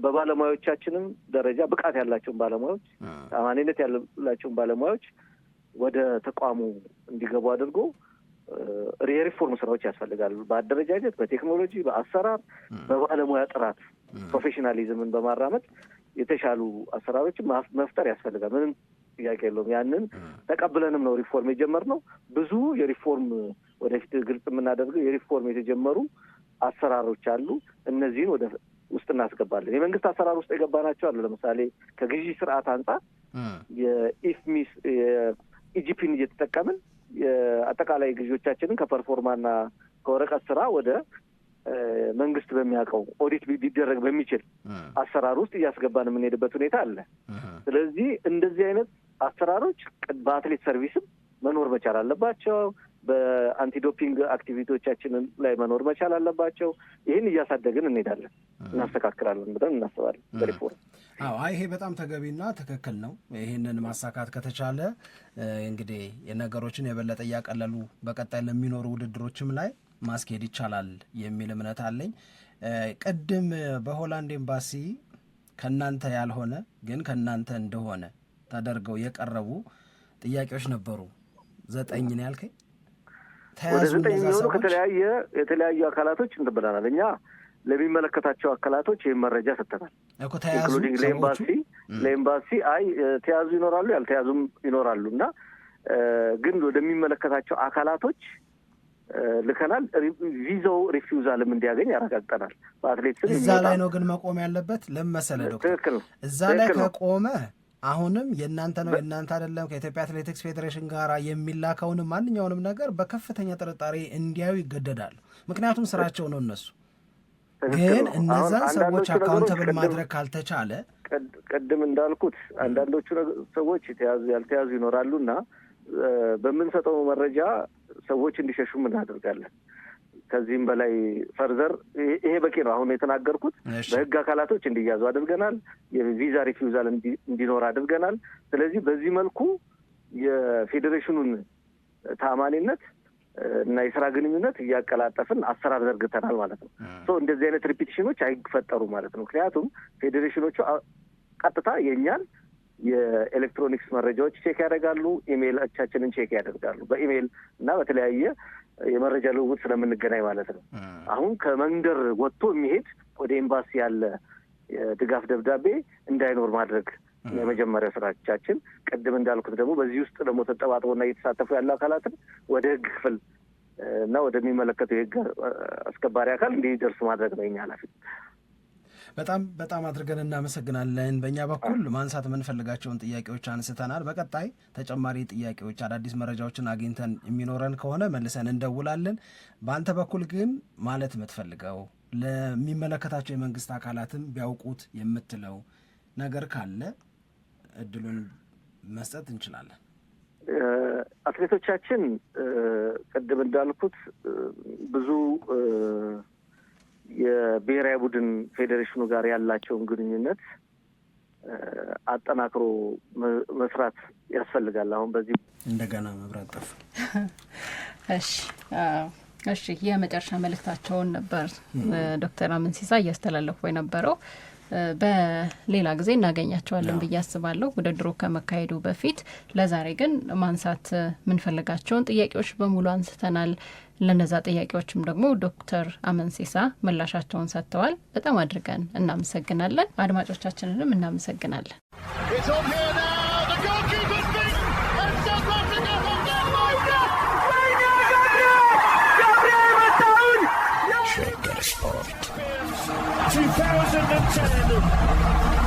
በባለሙያዎቻችንም ደረጃ ብቃት ያላቸውን ባለሙያዎች፣ አማኒነት ያላቸውን ባለሙያዎች ወደ ተቋሙ እንዲገቡ አድርጎ የሪፎርም ስራዎች ያስፈልጋሉ። በአደረጃጀት፣ በቴክኖሎጂ፣ በአሰራር፣ በባለሙያ ጥራት ፕሮፌሽናሊዝምን በማራመድ የተሻሉ አሰራሮችን መፍጠር ያስፈልጋል። ምንም ጥያቄ የለውም። ያንን ተቀብለንም ነው ሪፎርም የጀመርነው። ብዙ የሪፎርም ወደፊት ግልጽ የምናደርገው የሪፎርም የተጀመሩ አሰራሮች አሉ። እነዚህን ወደ ውስጥ እናስገባለን። የመንግስት አሰራር ውስጥ የገባናቸው አሉ። ለምሳሌ ከግዢ ስርዓት አንጻር የኢፍሚስ የኢጂፒን እየተጠቀምን የአጠቃላይ ግዢዎቻችንን ከፐርፎርማና ከወረቀት ስራ ወደ መንግስት በሚያውቀው ኦዲት ሊደረግ በሚችል አሰራር ውስጥ እያስገባን የምንሄድበት ሁኔታ አለ። ስለዚህ እንደዚህ አይነት አሰራሮች በአትሌት ሰርቪስም መኖር መቻል አለባቸው። በአንቲዶፒንግ አክቲቪቲዎቻችንን ላይ መኖር መቻል አለባቸው። ይህን እያሳደግን እንሄዳለን፣ እናስተካክላለን ብለን እናስባለን በሪፎርም። ይሄ በጣም ተገቢና ትክክል ነው። ይህንን ማሳካት ከተቻለ እንግዲህ የነገሮችን የበለጠ እያቀለሉ በቀጣይ ለሚኖሩ ውድድሮችም ላይ ማስኬድ ይቻላል የሚል እምነት አለኝ። ቅድም በሆላንድ ኤምባሲ ከእናንተ ያልሆነ ግን ከእናንተ እንደሆነ ተደርገው የቀረቡ ጥያቄዎች ነበሩ። 9 ነው ያልከኝ? ወደ 9 የሚሆኑ የተለያዩ አካላቶች እንብለናል። እኛ ለሚመለከታቸው አካላቶች ይህን መረጃ ሰጥተናል። ኢንክሉዲንግ ለኤምባሲ ተያዙ ይኖራሉ፣ ያልተያዙም ይኖራሉ እና ግን ወደሚመለከታቸው አካላቶች ልከናል። ቪዛው ሪፊውዛልም እንዲያገኝ ያረጋግጠናል። በአትሌቲክስ እዛ ላይ ነው ግን መቆም ያለበት። ለመሰለህ ዶክተር ትክክል ነው። እዛ ላይ ከቆመ አሁንም የእናንተ ነው የእናንተ አይደለም ከኢትዮጵያ አትሌቲክስ ፌዴሬሽን ጋር የሚላከውንም ማንኛውንም ነገር በከፍተኛ ጥርጣሬ እንዲያዩ ይገደዳሉ። ምክንያቱም ስራቸው ነው እነሱ። ግን እነዛን ሰዎች አካውንተብል ማድረግ ካልተቻለ ቅድም እንዳልኩት አንዳንዶቹ ሰዎች የተያዙ ያልተያዙ ይኖራሉና በምንሰጠው መረጃ ሰዎች እንዲሸሹም እናደርጋለን። ከዚህም በላይ ፈርዘር ይሄ በቂ ነው። አሁን የተናገርኩት በህግ አካላቶች እንዲያዙ አድርገናል። የቪዛ ሪፊውዛል እንዲኖር አድርገናል። ስለዚህ በዚህ መልኩ የፌዴሬሽኑን ታማኒነት እና የስራ ግንኙነት እያቀላጠፍን አሰራር ዘርግተናል ማለት ነው። እንደዚህ አይነት ሪፒቲሽኖች አይፈጠሩ ማለት ነው። ምክንያቱም ፌዴሬሽኖቹ ቀጥታ የእኛን የኤሌክትሮኒክስ መረጃዎች ቼክ ያደርጋሉ፣ ኢሜይሎቻችንን ቼክ ያደርጋሉ። በኢሜይል እና በተለያየ የመረጃ ልውውጥ ስለምንገናኝ ማለት ነው። አሁን ከመንደር ወጥቶ የሚሄድ ወደ ኤምባሲ ያለ ድጋፍ ደብዳቤ እንዳይኖር ማድረግ የመጀመሪያ ስራቻችን። ቅድም እንዳልኩት ደግሞ በዚህ ውስጥ ደግሞ ተጠባጥቦና እየተሳተፉ ያሉ አካላትን ወደ ህግ ክፍል እና ወደሚመለከተው የህግ አስከባሪ አካል እንዲደርሱ ማድረግ ነው የኛ ኃላፊነት። በጣም በጣም አድርገን እናመሰግናለን። በእኛ በኩል ማንሳት የምንፈልጋቸውን ጥያቄዎች አንስተናል። በቀጣይ ተጨማሪ ጥያቄዎች፣ አዳዲስ መረጃዎችን አግኝተን የሚኖረን ከሆነ መልሰን እንደውላለን። በአንተ በኩል ግን ማለት የምትፈልገው ለሚመለከታቸው የመንግስት አካላትም ቢያውቁት የምትለው ነገር ካለ እድሉን መስጠት እንችላለን። አትሌቶቻችን ቅድም እንዳልኩት ብዙ የብሔራዊ ቡድን ፌዴሬሽኑ ጋር ያላቸውን ግንኙነት አጠናክሮ መስራት ያስፈልጋል። አሁን በዚህ እንደገና መብራት ጠፋ። እሺ የመጨረሻ መልእክታቸውን ነበር ዶክተር አመንሲሳ እያስተላለፉ የነበረው። በሌላ ጊዜ እናገኛቸዋለን ብዬ አስባለሁ ውድድሩ ከመካሄዱ በፊት። ለዛሬ ግን ማንሳት የምንፈልጋቸውን ጥያቄዎች በሙሉ አንስተናል። ለነዛ ጥያቄዎችም ደግሞ ዶክተር አመንሲሳ ምላሻቸውን ሰጥተዋል። በጣም አድርገን እናመሰግናለን። አድማጮቻችንንም እናመሰግናለን። ሸገር ስፖርት 2010